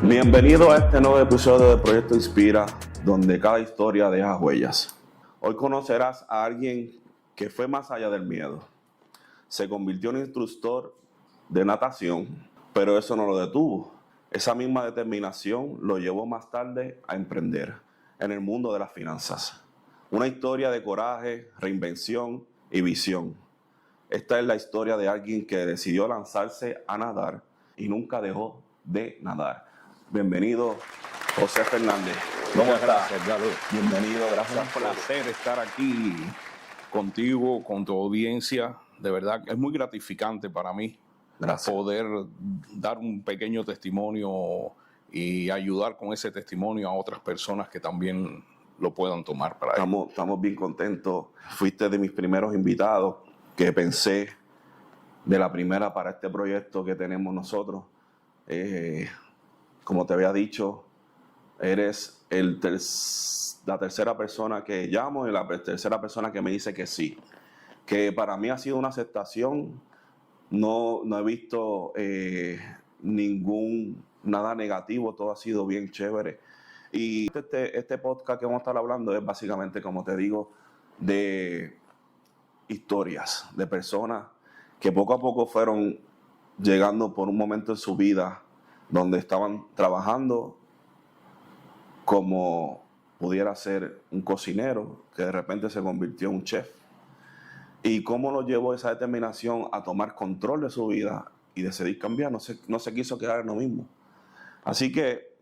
Bienvenido a este nuevo episodio de Proyecto Inspira, donde cada historia deja huellas. Hoy conocerás a alguien que fue más allá del miedo. Se convirtió en instructor de natación, pero eso no lo detuvo. Esa misma determinación lo llevó más tarde a emprender en el mundo de las finanzas. Una historia de coraje, reinvención y visión. Esta es la historia de alguien que decidió lanzarse a nadar y nunca dejó de nadar. Bienvenido, José Fernández. ¿Cómo estás? Bienvenido, gracias. Es un placer estar aquí contigo, con tu audiencia. De verdad, es muy gratificante para mí poder dar un pequeño testimonio y ayudar con ese testimonio a otras personas que también lo puedan tomar para ellos. Estamos bien contentos. Fuiste de mis primeros invitados que pensé de la primera para este proyecto que tenemos nosotros. Como te había dicho, eres la tercera persona que llamo y la tercera persona que me dice que sí. Que para mí ha sido una aceptación. No he visto nada negativo, todo ha sido bien chévere. Y este podcast que vamos a estar hablando es básicamente, como te digo, de historias de personas que poco a poco fueron llegando por un momento en su vida donde estaban trabajando como pudiera ser un cocinero, que de repente se convirtió en un chef. Y cómo lo llevó esa determinación a tomar control de su vida y decidir cambiar. No se quiso quedar en lo mismo. Así que,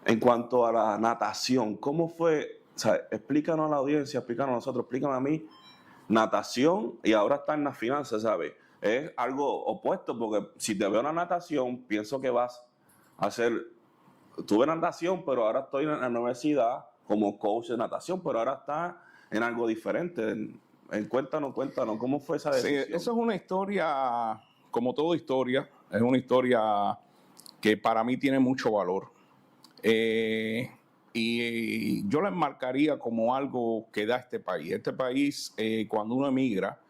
en cuanto a la natación, ¿cómo fue? O sea, explícanos a la audiencia, explícanos a nosotros, explícanos a mí. Natación y ahora está en las finanzas, ¿sabes? Es algo opuesto, porque si te veo en la natación, pienso que vas a hacer... Tuve natación, pero ahora estoy en la universidad como coach de natación, pero ahora está en algo diferente. Cuéntanos, ¿cómo fue esa decisión? Sí, eso es una historia, como toda historia, es una historia que para mí tiene mucho valor. Y yo la enmarcaría como algo que da este país. Este país, cuando uno emigra,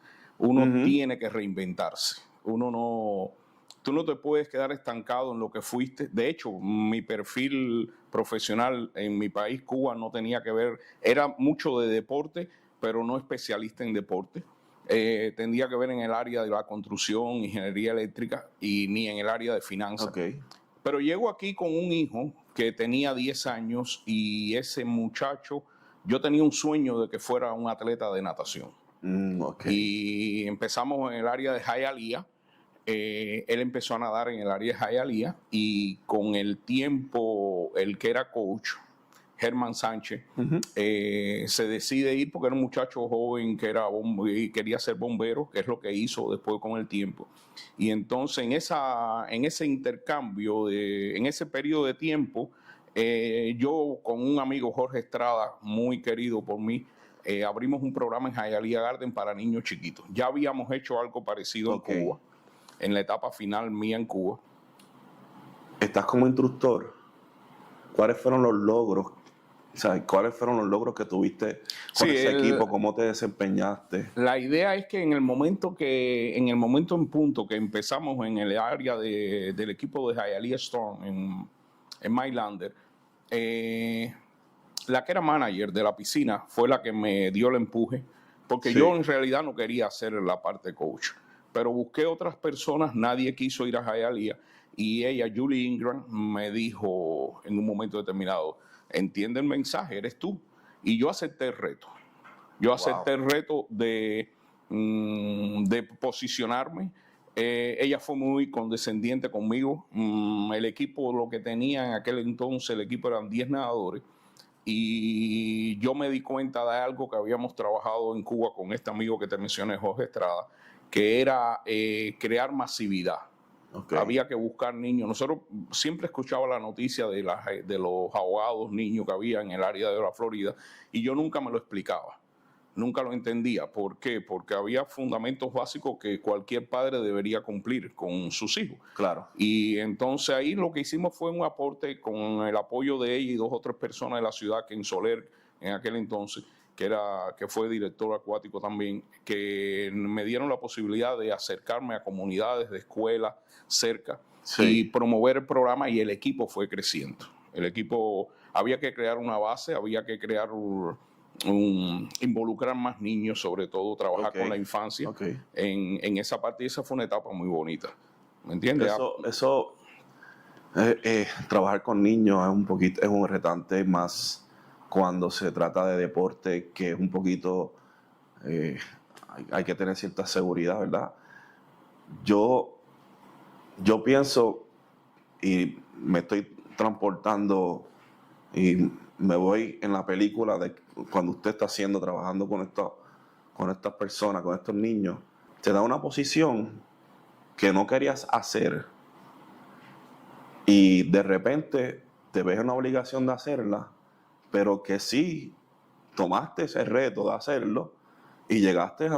uno tiene que reinventarse. Tú no te puedes quedar estancado en lo que fuiste. De hecho, mi perfil profesional en mi país, Cuba, no tenía que ver, era mucho de deporte, pero no especialista en deporte. Tendría que ver en el área de la construcción, ingeniería eléctrica y ni en el área de finanzas. Okay. Pero llego aquí con un hijo que tenía 10 años y ese muchacho, yo tenía un sueño de que fuera un atleta de natación. Okay. Y empezamos en el área de Hialeah. Él empezó a nadar en el área de Hialeah y con el tiempo, el que era coach, Germán Sánchez, se decide ir porque era un muchacho joven que era y quería ser bombero, que es lo que hizo después con el tiempo. Y entonces en ese intercambio, en ese periodo de tiempo, yo con un amigo, Jorge Estrada, muy querido por mí, abrimos un programa en Hialeah Garden para niños chiquitos. Ya habíamos hecho algo parecido en Cuba, en la etapa final mía en Cuba. Estás como instructor. ¿Cuáles fueron los logros? O sea, ¿cuáles fueron los logros que tuviste con ese equipo? ¿Cómo te desempeñaste? La idea es que en el momento en punto que empezamos en el área del equipo de Hialeah Storm en Mylander, la que era manager de la piscina fue la que me dio el empuje, porque yo en realidad no quería hacer la parte coach, pero busqué otras personas, nadie quiso ir a Hialeah, y ella, Julie Ingram, me dijo en un momento determinado, entiende el mensaje, eres tú. Y yo acepté el reto. Yo acepté el reto de posicionarme. Ella fue muy condescendiente conmigo. El equipo, lo que tenía en aquel entonces, el equipo eran 10 nadadores. Y yo me di cuenta de algo que habíamos trabajado en Cuba con este amigo que te mencioné, Jorge Estrada, que era crear masividad. Había que buscar niños. Nosotros siempre escuchaba la noticia de los ahogados niños que había en el área de la Florida y yo nunca me lo explicaba. Nunca lo entendía. ¿Por qué? Porque había fundamentos básicos que cualquier padre debería cumplir con sus hijos. Claro. Y entonces ahí lo que hicimos fue un aporte con el apoyo de ella y 2 o 3 personas de la ciudad, que en Soler, en aquel entonces, que fue director acuático también, que me dieron la posibilidad de acercarme a comunidades de escuelas cerca y promover el programa, y el equipo fue creciendo. El equipo, había que crear una base, había que crear involucrar más niños, sobre todo trabajar con la infancia en esa parte, y esa fue una etapa muy bonita. ¿Me entiendes? Trabajar con niños es un retante, más cuando se trata de deporte, que es un poquito, hay que tener cierta seguridad, ¿verdad? Yo pienso, y me estoy transportando y me voy en la película de cuando usted está trabajando con estas personas, con estos niños, te da una posición que no querías hacer y de repente te ves en una obligación de hacerla, pero que sí tomaste ese reto de hacerlo y llegaste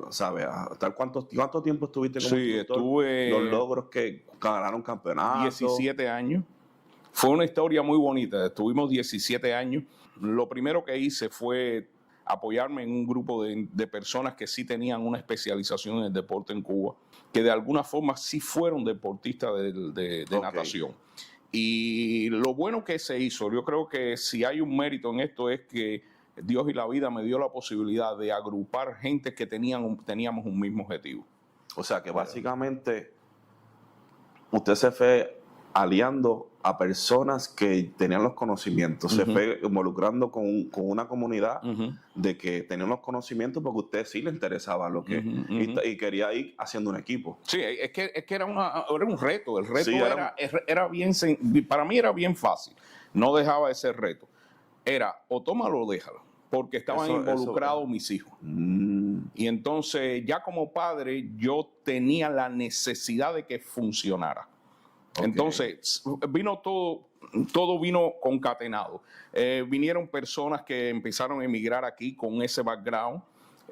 ¿sabes? A estar ¿cuánto tiempo estuviste como instructor? Estuve los logros que ganaron campeonatos. 17 años. Fue una historia muy bonita. Estuvimos 17 años. Lo primero que hice fue apoyarme en un grupo de personas que sí tenían una especialización en el deporte en Cuba, que de alguna forma sí fueron deportistas de natación. Y lo bueno que se hizo, yo creo que si hay un mérito en esto, es que Dios y la vida me dio la posibilidad de agrupar gente que teníamos un mismo objetivo. O sea que básicamente usted se fue aliando a personas que tenían los conocimientos, se fue involucrando con una comunidad de que tenían los conocimientos, porque a usted sí le interesaba lo que y quería ir haciendo un equipo. Sí, es que era un reto. El reto era bien, para mí era bien fácil. No dejaba de ser reto. Era o tómalo o déjalo, porque estaban involucrados mis hijos. Y entonces ya como padre yo tenía la necesidad de que funcionara. Entonces vino todo vino concatenado. Vinieron personas que empezaron a emigrar aquí con ese background,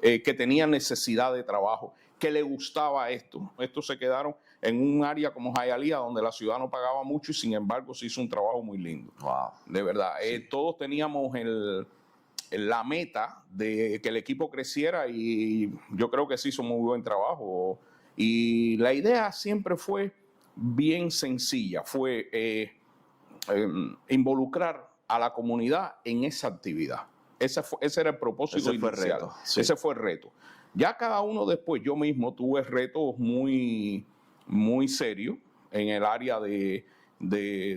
que tenían necesidad de trabajo, que les gustaba esto. Estos se quedaron en un área como Hialeah, donde la ciudad no pagaba mucho, y sin embargo se hizo un trabajo muy lindo. Wow. De verdad. Todos teníamos la meta de que el equipo creciera, y yo creo que se hizo muy buen trabajo. Y la idea siempre fue bien sencilla, fue involucrar a la comunidad en esa actividad. Ese era el propósito inicial. Ese fue el reto. Ya cada uno después, yo mismo tuve retos muy, muy serios en el área de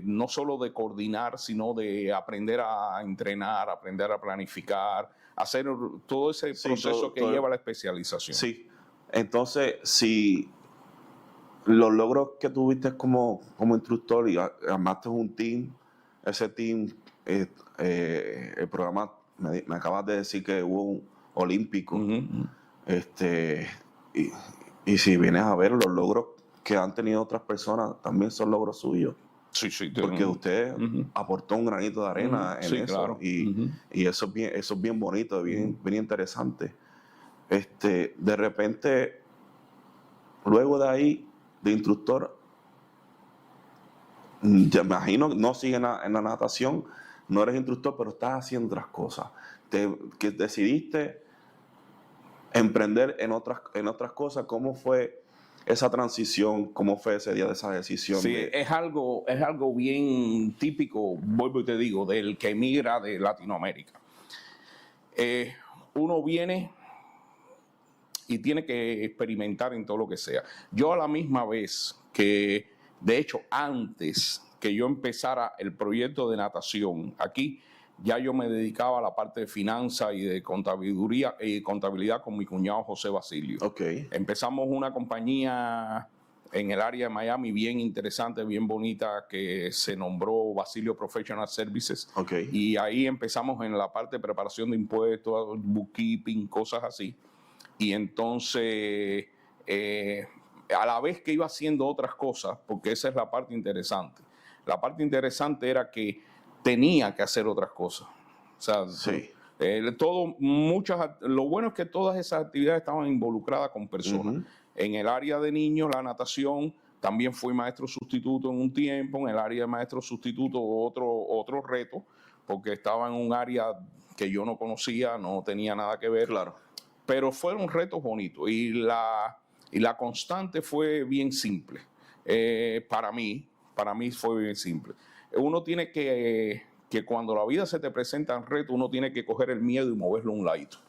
no solo de coordinar, sino de aprender a entrenar, aprender a planificar, hacer todo ese proceso que lleva la especialización. Sí, entonces, si los logros que tuviste como instructor y armaste un team, ese team, el programa, me acabas de decir que hubo un olímpico, y si vienes a ver los logros que han tenido otras personas, también son logros suyos. Sí, porque usted aportó un granito de arena en eso, claro. Y eso es bien bonito, bien interesante. De repente, luego de ahí, de instructor, ya me imagino, no sigues en la natación, no eres instructor, pero estás haciendo otras cosas. Que decidiste emprender en otras cosas. ¿Cómo fue esa transición? ¿Cómo fue ese día de esa decisión? Sí, es algo bien típico, vuelvo y te digo, del que emigra de Latinoamérica. Uno viene y tiene que experimentar en todo lo que sea. Yo a la misma vez que, de hecho, antes que yo empezara el proyecto de natación aquí, ya yo me dedicaba a la parte de finanzas y de contabilidad con mi cuñado José Basilio. Empezamos una compañía en el área de Miami bien interesante, bien bonita, que se nombró Basilio Professional Services. Y ahí empezamos en la parte de preparación de impuestos, bookkeeping, cosas así. Y entonces, a la vez que iba haciendo otras cosas, porque esa es la parte interesante. La parte interesante era que tenía que hacer otras cosas. O sea, lo bueno es que todas esas actividades estaban involucradas con personas. En el área de niños, la natación, también fui maestro sustituto en un tiempo. En el área de maestro sustituto, otro reto, porque estaba en un área que yo no conocía, no tenía nada que ver. Claro. Pero fueron retos bonitos y la constante fue bien simple. Para mí fue bien simple. Uno tiene que cuando la vida se te presenta en reto, uno tiene que coger el miedo y moverlo a un ladito.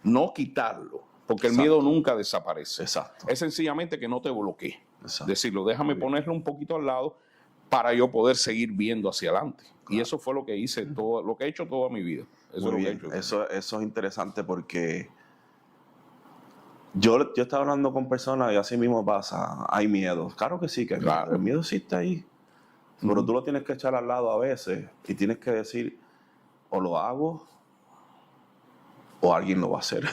No quitarlo, porque el miedo nunca desaparece. Exacto. Es sencillamente que no te bloquee. Exacto. Decirlo, déjame ponerlo un poquito al lado para yo poder seguir viendo hacia adelante. Claro. Y eso fue lo que hice, lo que he hecho toda mi vida. Muy bien. Eso es interesante porque yo estaba hablando con personas y así mismo pasa. Hay miedo. Claro que sí, que el miedo existe ahí. Pero tú lo tienes que echar al lado a veces y tienes que decir, o lo hago o alguien lo va a hacer.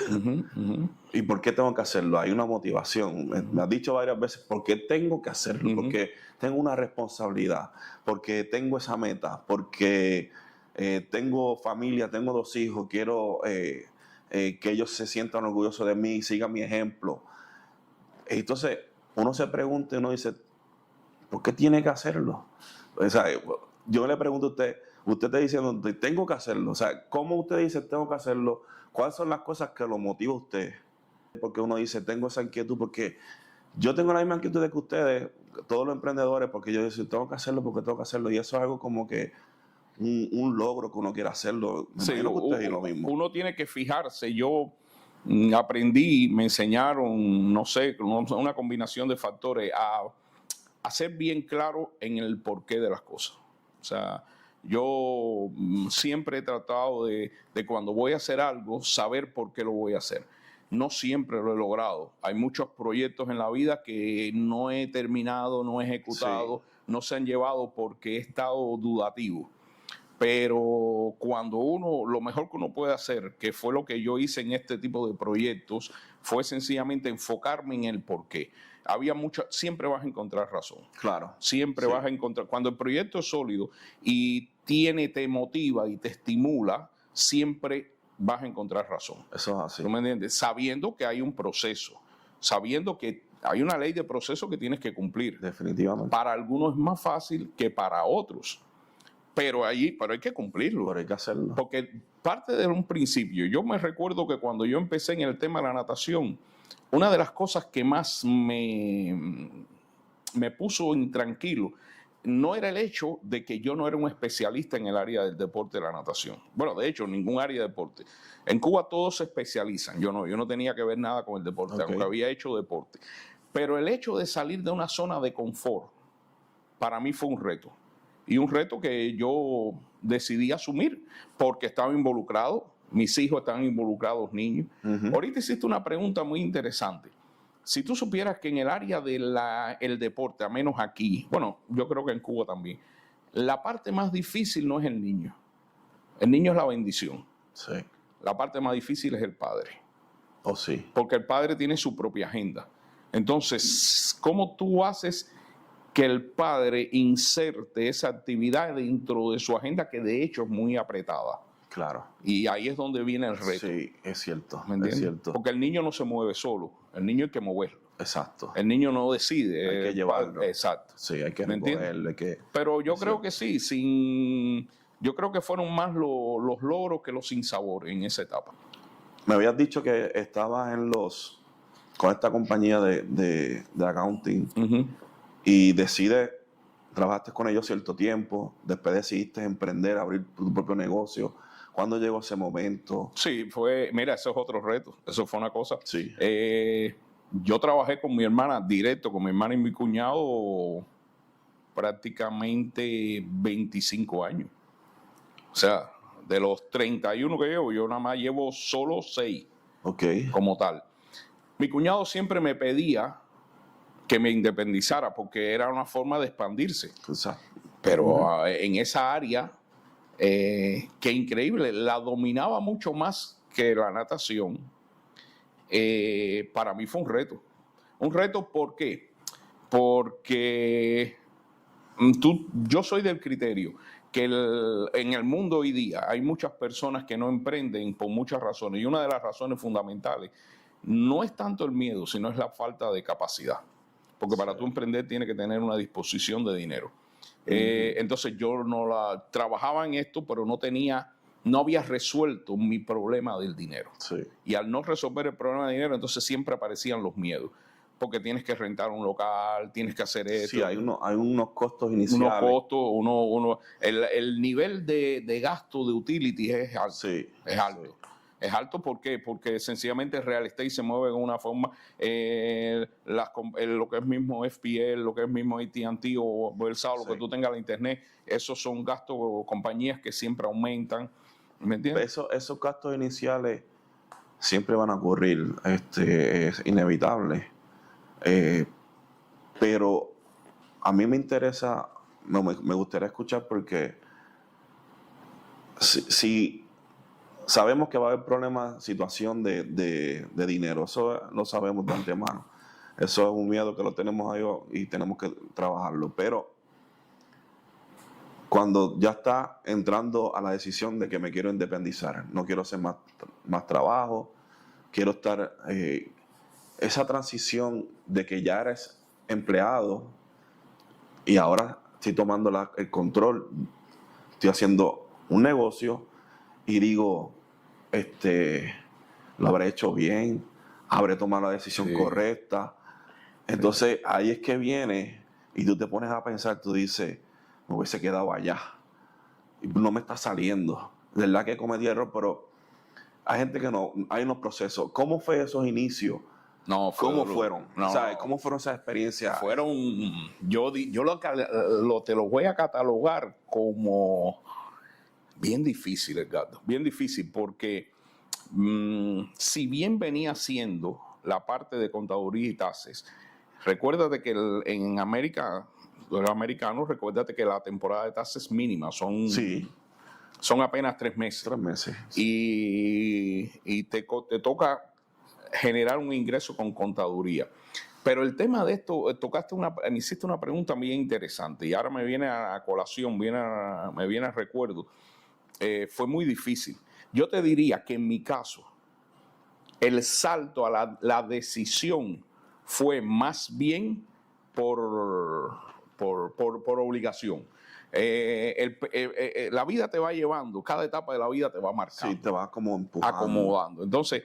¿Y por qué tengo que hacerlo? Hay una motivación. Me has dicho varias veces, ¿por qué tengo que hacerlo? Porque tengo una responsabilidad, porque tengo esa meta, porque tengo familia, tengo 2 hijos, quiero que ellos se sientan orgullosos de mí, sigan mi ejemplo. Entonces, uno se pregunta y uno dice, ¿por qué tiene que hacerlo? O sea, yo le pregunto a usted está diciendo, tengo que hacerlo. O sea, ¿cómo usted dice, tengo que hacerlo? ¿Cuáles son las cosas que lo motiva a usted? Porque uno dice, tengo esa inquietud, porque yo tengo la misma inquietud que ustedes, todos los emprendedores, porque yo digo, tengo que hacerlo porque tengo que hacerlo. Y eso es algo como que un logro que uno quiere hacerlo. Sí, que ustedes y lo mismo. Uno tiene que fijarse. Yo aprendí, me enseñaron, no sé, una combinación de factores a ser bien claro en el porqué de las cosas. O sea, yo siempre he tratado de cuando voy a hacer algo, saber por qué lo voy a hacer. No siempre lo he logrado. Hay muchos proyectos en la vida que no he terminado, no he ejecutado, no se han llevado porque he estado dudativo. Pero cuando lo mejor que uno puede hacer, que fue lo que yo hice en este tipo de proyectos, fue sencillamente enfocarme en el porqué. Siempre vas a encontrar razón. Claro. Siempre vas a encontrar. Cuando el proyecto es sólido y te motiva y te estimula, siempre vas a encontrar razón. Eso es así. ¿Tú me entiendes? Sabiendo que hay un proceso, sabiendo que hay una ley de proceso que tienes que cumplir. Definitivamente. Para algunos es más fácil que para otros. Pero hay que cumplirlo. Pero hay que hacerlo. Porque parte de un principio. Yo me recuerdo que cuando yo empecé en el tema de la natación, una de las cosas que más me puso intranquilo no era el hecho de que yo no era un especialista en el área del deporte de la natación. Bueno, de hecho, ningún área de deporte. En Cuba todos se especializan. Yo no tenía que ver nada con el deporte, aunque había hecho deporte. Pero el hecho de salir de una zona de confort, para mí fue un reto. Y un reto que yo decidí asumir porque estaba involucrado, mis hijos estaban involucrados, niños. Ahorita hiciste una pregunta muy interesante. Si tú supieras que en el área del deporte, a menos aquí, bueno, yo creo que en Cuba también, la parte más difícil no es el niño. El niño es la bendición. Sí. La parte más difícil es el padre. Oh, sí. Porque el padre tiene su propia agenda. Entonces, ¿cómo tú haces que el padre inserte esa actividad dentro de su agenda, que de hecho es muy apretada? Claro. Y ahí es donde viene el reto. Sí, es cierto. ¿Me entiendes? Es cierto. Porque el niño no se mueve solo, el niño hay que moverlo. Exacto. El niño no decide. Hay que llevarlo. Exacto. Sí, hay que recogerlo. Pero yo creo que sí, yo creo que fueron más los logros que los sinsabores en esa etapa. Me habías dicho que estabas con esta compañía de accounting y trabajaste con ellos cierto tiempo, después decidiste emprender, abrir tu propio negocio. ¿Cuándo llegó ese momento? Sí, mira, eso es otro reto. Eso fue una cosa. Sí. Yo trabajé con mi hermana, directo, con mi hermana y mi cuñado, prácticamente 25 años. O sea, de los 31 que llevo, yo nada más llevo solo 6 como tal. Mi cuñado siempre me pedía que me independizara porque era una forma de expandirse. Exacto. Pero en esa área, que increíble, la dominaba mucho más que la natación. Para mí fue un reto. Un reto, ¿por qué? Porque yo soy del criterio que en el mundo hoy día hay muchas personas que no emprenden por muchas razones. Y una de las razones fundamentales no es tanto el miedo, sino es la falta de capacidad. Porque para tú emprender tienes que tener una disposición de dinero. Entonces yo trabajaba en esto, pero no tenía no había resuelto mi problema del dinero. Sí. Y al no resolver el problema del dinero, entonces siempre aparecían los miedos. Porque tienes que rentar un local, tienes que hacer esto. Sí, hay unos costos iniciales. Unos costos, el nivel de gasto de utilities es alto. Sí, es alto. sí. Es alto, ¿por qué? Porque sencillamente el real estate se mueve de una forma, lo que es mismo FPL, lo que es mismo AT&T o Versado, lo que tú tengas en la internet, esos son gastos o compañías que siempre aumentan, ¿me entiendes? Esos gastos iniciales siempre van a ocurrir, es inevitable. Pero a mí me interesa, me gustaría escuchar porque si sabemos que va a haber problemas, situación de dinero, eso lo sabemos de antemano. Eso es un miedo que lo tenemos ahí y tenemos que trabajarlo. Pero cuando ya está entrando a la decisión de que me quiero independizar, no quiero hacer más trabajo, quiero estar... esa transición de que ya eres empleado y ahora estoy tomando el control, estoy haciendo un negocio y digo, lo habré hecho bien, habré tomado la decisión correcta. Entonces ahí es que viene y tú te pones a pensar, tú dices, me hubiese quedado allá, no me está saliendo. De verdad que cometí error, pero hay gente que no, hay unos procesos. ¿Cómo fue esos inicios? No, ¿Cómo fueron? No, ¿Sabes? ¿Cómo fueron esas experiencias? Fueron, te lo voy a catalogar como bien difícil, Edgardo. Bien difícil porque si bien venía siendo la parte de contaduría y taxes, recuérdate que en América, los americanos, recuérdate que la temporada de taxes mínima son apenas 3 meses. 3 meses. Y te toca generar un ingreso con contaduría. Pero el tema de esto, me hiciste una pregunta bien interesante y ahora me viene a colación, me viene a recuerdo. Fue muy difícil. Yo te diría que en mi caso, el salto a la decisión fue más bien por obligación. La vida te va llevando, cada etapa de la vida te va marcando. Sí, te va como empujando. Acomodando. Entonces,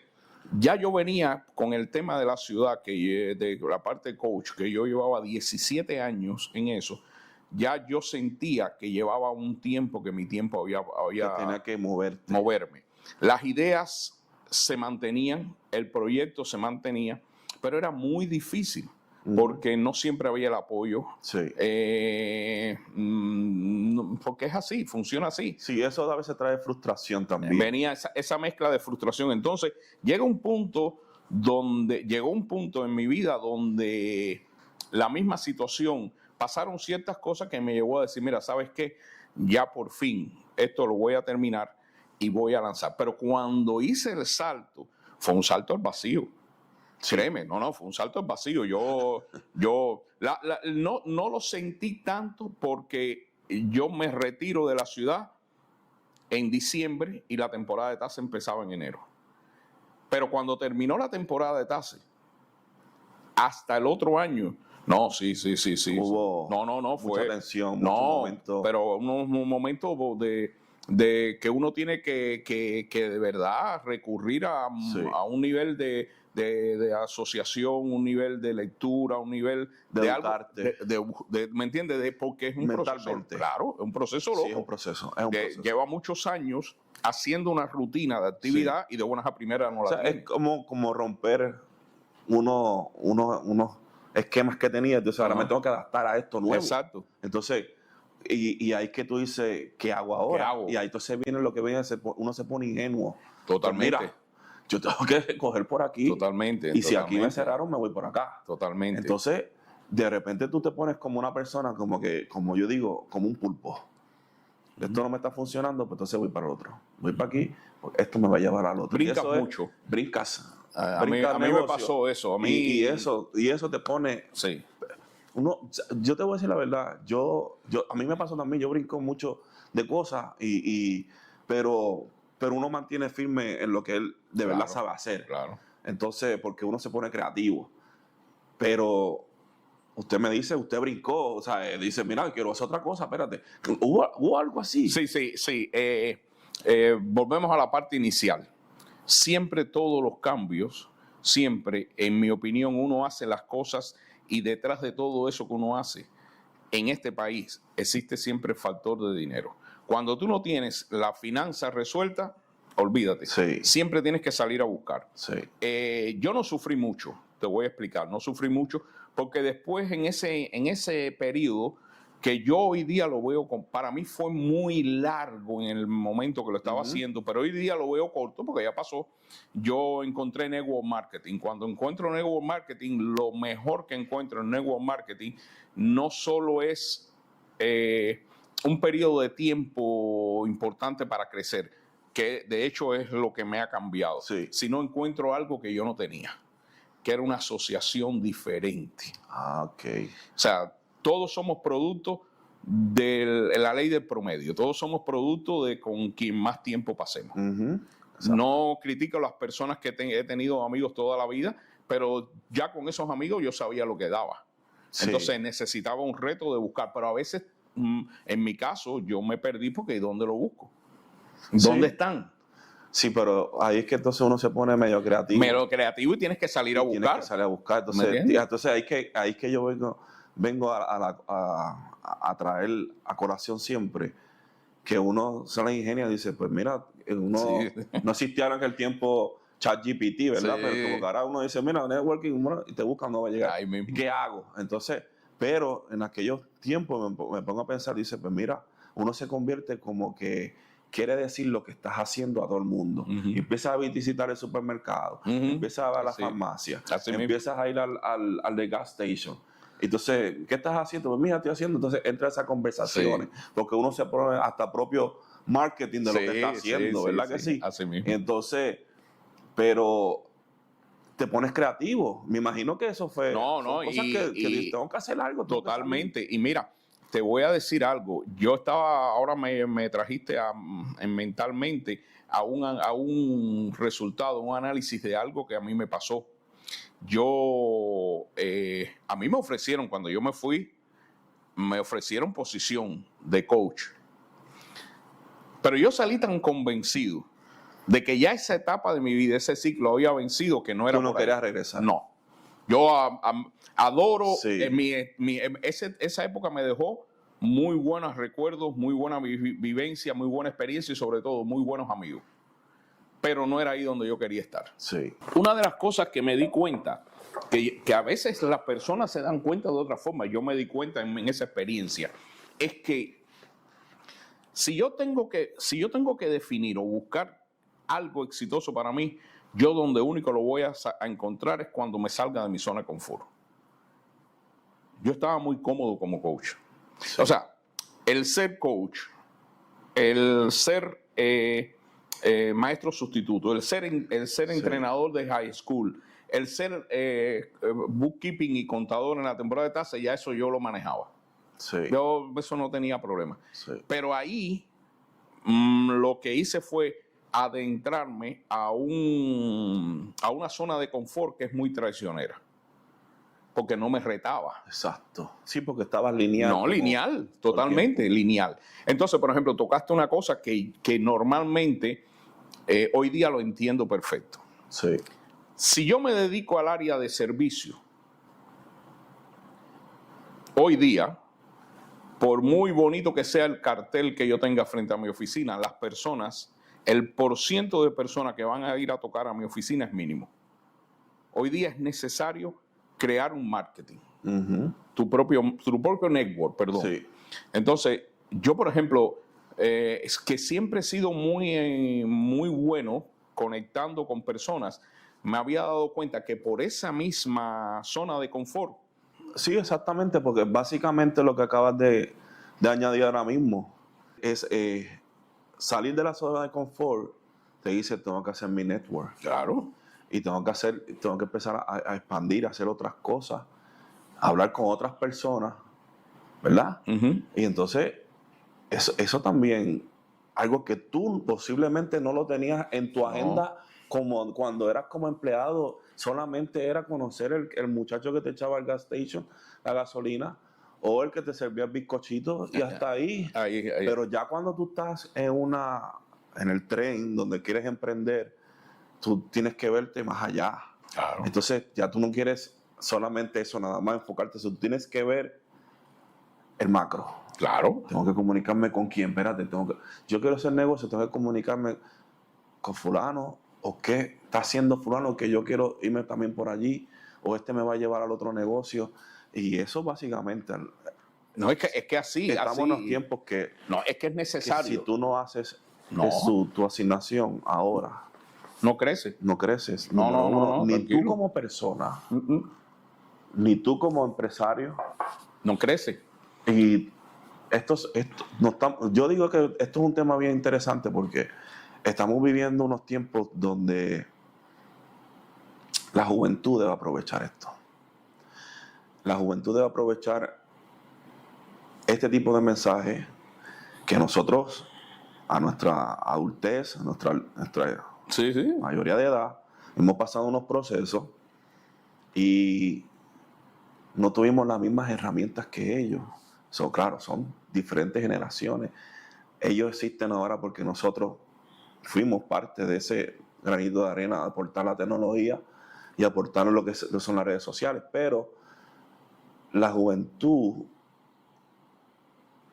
ya yo venía con el tema de la ciudad, de la parte de coach, que yo llevaba 17 años en eso. Ya yo sentía que llevaba un tiempo, que mi tiempo había tenía que moverme. Las ideas se mantenían, el proyecto se mantenía, pero era muy difícil porque no siempre había el apoyo. Sí. Porque es así, funciona así. Sí, eso a veces trae frustración también. Venía esa mezcla de frustración. Entonces, llegó un punto en mi vida donde la misma situación, pasaron ciertas cosas que me llevó a decir, mira, ¿sabes qué? Ya por fin esto lo voy a terminar y voy a lanzar. Pero cuando hice el salto, fue un salto al vacío. Créeme, fue un salto al vacío. No lo sentí tanto porque yo me retiro de la ciudad en diciembre y la temporada de TASE empezaba en enero. Pero cuando terminó la temporada de TASE, hasta el otro año, sí. Hubo fue mucha tensión, muchos momentos. Pero unos momentos de que uno tiene que de verdad recurrir a un nivel de asociación, un nivel de lectura, un nivel de algo, ¿me entiendes? Porque es un proceso, claro, es un proceso loco. Sí, es un proceso. Lleva muchos años haciendo una rutina de actividad y de buenas a primeras no la tiene. Es como romper unos esquemas que tenía, entonces ahora me tengo que adaptar a esto nuevo. Exacto. Entonces, y ahí que tú dices, ¿qué hago ahora? ¿Qué hago? Y ahí entonces viene lo que viene, uno se pone ingenuo. Totalmente. Pues mira, yo tengo que coger por aquí. Totalmente. Y si aquí me cerraron, me voy por acá. Totalmente. Entonces, de repente tú te pones como una persona, como yo digo, como un pulpo. Esto no me está funcionando, pues entonces voy para el otro. Voy para aquí, pues esto me va a llevar al otro. Brincas mucho. Brincas. A mí me pasó eso. Y eso te pone... Sí. Yo te voy a decir la verdad, a mí me pasó también, yo brinco mucho de cosas, pero uno mantiene firme en lo que él de verdad sabe hacer. Claro. Entonces, porque uno se pone creativo. Pero usted me dice, usted brincó, o sea, dice, mira, quiero hacer otra cosa, espérate. ¿Hubo algo así? Sí. volvemos a la parte inicial. Siempre todos los cambios, siempre, en mi opinión, uno hace las cosas y detrás de todo eso que uno hace, en este país existe siempre el factor de dinero. Cuando tú no tienes la finanza resuelta, olvídate. Sí. Siempre tienes que salir a buscar. Sí. Yo no sufrí mucho, te voy a explicar, no sufrí mucho porque después en ese periodo que yo hoy día lo veo, para mí fue muy largo en el momento que lo estaba haciendo, pero hoy día lo veo corto porque ya pasó. Yo encontré network marketing. Cuando encuentro network marketing, lo mejor que encuentro en network marketing no solo es un periodo de tiempo importante para crecer, que de hecho es lo que me ha cambiado, Sí. sino encuentro algo que yo no tenía, que era una asociación diferente. Ok. O sea, todos somos producto de la ley del promedio, todos somos producto de con quien más tiempo pasemos. No critico a las personas que he tenido amigos toda la vida, pero ya con esos amigos yo sabía lo que daba. Sí. Entonces necesitaba un reto de buscar, pero a veces, en mi caso, yo me perdí porque ¿dónde lo busco? ¿Dónde están? Sí, pero ahí es que entonces uno se pone medio creativo. Medio creativo y tienes que salir a buscar. Tienes que salir a buscar. Entonces ahí es que yo vengo a traer a colación siempre que uno se la ingenia y dice, pues mira, uno no existía en aquel tiempo ChatGPT, ¿verdad? Sí. Pero como que ahora uno dice, mira, networking, y te busca, no va a llegar. Ahí mismo. ¿Qué hago? Entonces, pero en aquellos tiempos me pongo a pensar, dice, pues mira, uno se convierte como que quiere decir lo que estás haciendo a todo el mundo. Y empiezas a visitar el supermercado, empiezas a ver la farmacia, empiezas a ir al de gas station. Entonces, ¿qué estás haciendo? Pues mira, estoy haciendo. Entonces entra esas conversaciones, porque uno se pone hasta propio marketing de lo que está haciendo, ¿verdad que sí? Así mismo. Entonces, pero te pones creativo. Me imagino que eso fue son cosas que tengo que hacer algo. Totalmente. Y mira, te voy a decir algo. Yo estaba, ahora me trajiste mentalmente a un resultado, un análisis de algo que a mí me pasó. A mí me ofrecieron, cuando yo me fui, me ofrecieron posición de coach. Pero yo salí tan convencido de que ya esa etapa de mi vida, ese ciclo había vencido, que no era. ¿Tú no querías regresar? No. Yo adoro, Sí. esa época me dejó muy buenos recuerdos, muy buena vivencia, muy buena experiencia y sobre todo muy buenos amigos. Pero no era ahí donde yo quería estar. Sí. Una de las cosas que me di cuenta, que a veces las personas se dan cuenta de otra forma, yo me di cuenta en esa experiencia, es que si yo tengo que definir o buscar algo exitoso para mí, yo donde único lo voy a encontrar es cuando me salga de mi zona de confort. Yo estaba muy cómodo como coach. Sí. O sea, el ser coach, el ser maestro sustituto, el ser entrenador de high school, el ser bookkeeping y contador en la temporada de tasa, ya eso yo lo manejaba. Sí. Yo eso no tenía problema. Sí. Pero ahí lo que hice fue adentrarme a una zona de confort que es muy traicionera. Porque no me retaba. Exacto. Sí, porque estabas lineal. No, lineal, totalmente lineal. Entonces, por ejemplo, tocaste una cosa que normalmente hoy día lo entiendo perfecto. Sí. Si yo me dedico al área de servicio, hoy día, por muy bonito que sea el cartel que yo tenga frente a mi oficina, las personas, el % de personas que van a ir a tocar a mi oficina es mínimo. Hoy día es necesario crear un marketing, tu propio network, perdón. Sí. Entonces, yo, por ejemplo, es que siempre he sido muy bueno conectando con personas. Me había dado cuenta que por esa misma zona de confort. Sí, exactamente, porque básicamente lo que acabas de añadir ahora mismo es salir de la zona de confort. Te dice, tengo que hacer mi network. Claro. Y tengo que empezar a expandir, a hacer otras cosas, a hablar con otras personas, ¿verdad? Y entonces, eso también, algo que tú posiblemente no lo tenías en tu agenda, como cuando eras como empleado, solamente era conocer el muchacho que te echaba al gas station, la gasolina, o el que te servía el bizcochito, y hasta ahí. Ahí. Pero ya cuando tú estás en una en el tren donde quieres emprender, tú tienes que verte más allá. Claro. Entonces ya tú no quieres solamente eso, nada más enfocarte, tú tienes que ver el macro. Claro. Tengo que comunicarme con quién, espérate, yo quiero hacer negocio, tengo que comunicarme con fulano, o qué está haciendo fulano, que yo quiero irme también por allí, o este me va a llevar al otro negocio. Y eso básicamente, No, es que así. estamos en los tiempos que, no, es que es que necesario. si tú no haces No. tu asignación ahora, no crece. no creces. No, Número uno, ni tranquilo. tú como persona, Mm-mm. ni tú como empresario. No crece. Y yo digo que esto es un tema bien interesante porque estamos viviendo unos tiempos donde la juventud debe aprovechar esto. La juventud debe aprovechar este tipo de mensajes que nosotros, a nuestra adultez, a nuestra Sí, sí. mayoría de edad, hemos pasado unos procesos y no tuvimos las mismas herramientas que ellos. Claro, son diferentes generaciones. Ellos existen ahora porque nosotros fuimos parte de ese granito de arena de aportar la tecnología y aportar lo que son las redes sociales. Pero la juventud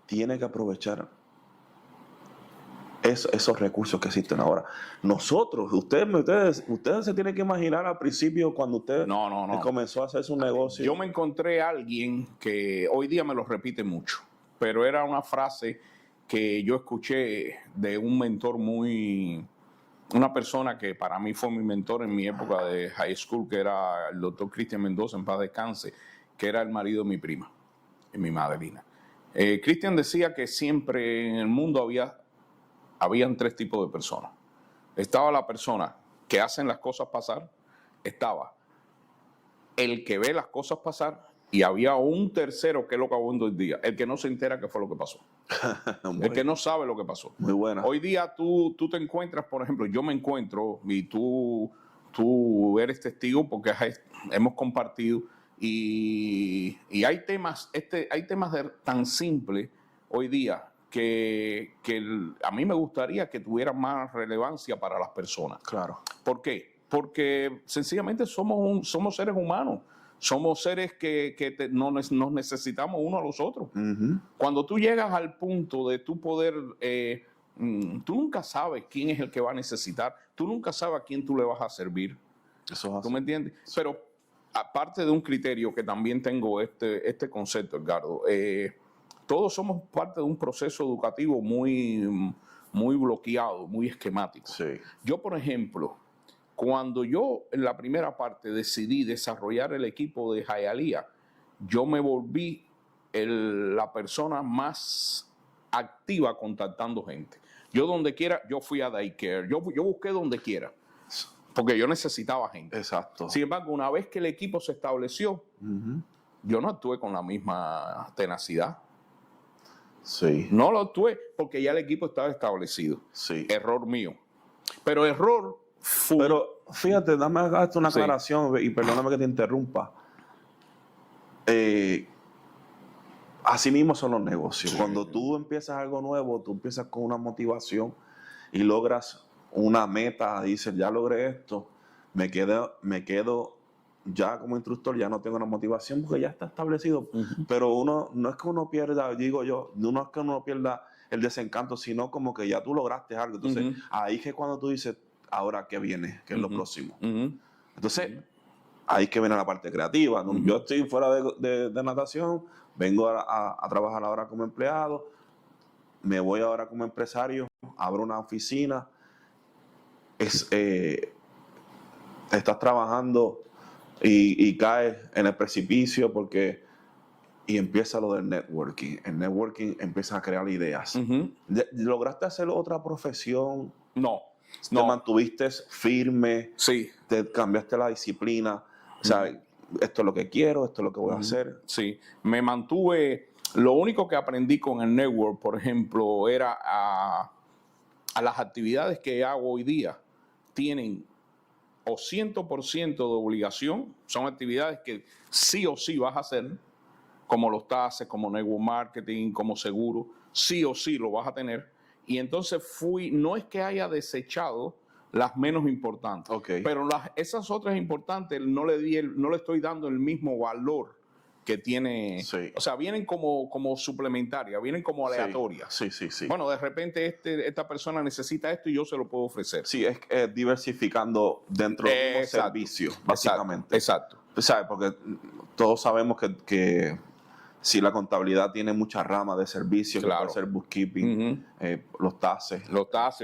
tiene que aprovechar esos recursos que existen ahora. Nosotros, ustedes se tienen que imaginar al principio cuando usted comenzó a hacer su negocio. Yo me encontré a alguien que hoy día me lo repite mucho, pero era una frase que yo escuché de un mentor una persona que para mí fue mi mentor en mi época de high school, que era el doctor Cristian Mendoza, en paz descanse, que era el marido de mi prima, mi madrina. Cristian decía que siempre en el mundo habían tres tipos de personas. Estaba la persona que hacen las cosas pasar, estaba el que ve las cosas pasar y había un tercero que es lo que abundó hoy día, el que no se entera qué fue lo que pasó. El que no sabe lo que pasó. Muy buena. Hoy día tú te encuentras, por ejemplo, yo me encuentro y tú eres testigo porque hemos compartido y hay temas tan simples hoy día que a mí me gustaría que tuvieran más relevancia para las personas. Claro. ¿Por qué? Porque sencillamente somos seres humanos. Somos seres que nos necesitamos uno a los otros. Uh-huh. Cuando tú llegas al punto de tu poder, tú nunca sabes quién es el que va a necesitar. Tú nunca sabes a quién tú le vas a servir. Eso es así. ¿Tú me entiendes? Pero aparte de un criterio que también tengo este concepto, Edgardo, todos somos parte de un proceso educativo muy bloqueado, muy esquemático. Sí. Yo, por ejemplo, cuando yo en la primera parte decidí desarrollar el equipo de Hialeah, yo me volví la persona más activa contactando gente. Yo donde quiera, yo fui a daycare, yo busqué donde quiera, porque yo necesitaba gente. Exacto. Sin embargo, una vez que el equipo se estableció, Uh-huh. yo no actué con la misma tenacidad. Sí. No lo actué porque ya el equipo estaba establecido. Sí. Error mío. Pero error fue... Pero fíjate, dame una Sí. aclaración y perdóname que te interrumpa. Así mismo son los negocios. Sí. Cuando tú empiezas algo nuevo, tú empiezas con una motivación y logras una meta, dices, ya logré esto, me quedo ya como instructor, ya no tengo una motivación porque ya está establecido. Uh-huh. Pero no es que uno pierda, digo yo, no es que uno pierda el desencanto, sino como que ya tú lograste algo. Entonces, Uh-huh. ahí es que cuando tú dices, ahora qué viene, qué es lo Uh-huh. próximo. Uh-huh. Entonces, ahí es que viene la parte creativa. Uh-huh. Yo estoy fuera de natación, vengo a trabajar ahora como empleado, me voy ahora como empresario, abro una oficina, estás trabajando y caes en el precipicio y empieza lo del networking. El networking empieza a crear ideas. Uh-huh. ¿Lograste hacer otra profesión? No. ¿Te mantuviste firme? Sí. ¿Te cambiaste la disciplina? O sea, esto es lo que quiero, esto es lo que voy a hacer. Sí. Me mantuve... Lo único que aprendí con el network, por ejemplo, era a las actividades que hago hoy día tienen o 100% de obligación, son actividades que sí o sí vas a hacer, como los taxes, como network marketing, como seguro, sí o sí lo vas a tener, Y entonces no es que haya desechado las menos importantes, pero esas otras importantes no le estoy dando el mismo valor que tiene. Sí. O sea, vienen como suplementarias, vienen como aleatorias. Sí. Bueno, de repente esta persona necesita esto y yo se lo puedo ofrecer. Sí, es diversificando dentro del mismo servicio, básicamente. Exacto. ¿Sabes? Porque todos sabemos que si la contabilidad tiene muchas ramas de servicio, que puede ser bookkeeping, los taxes.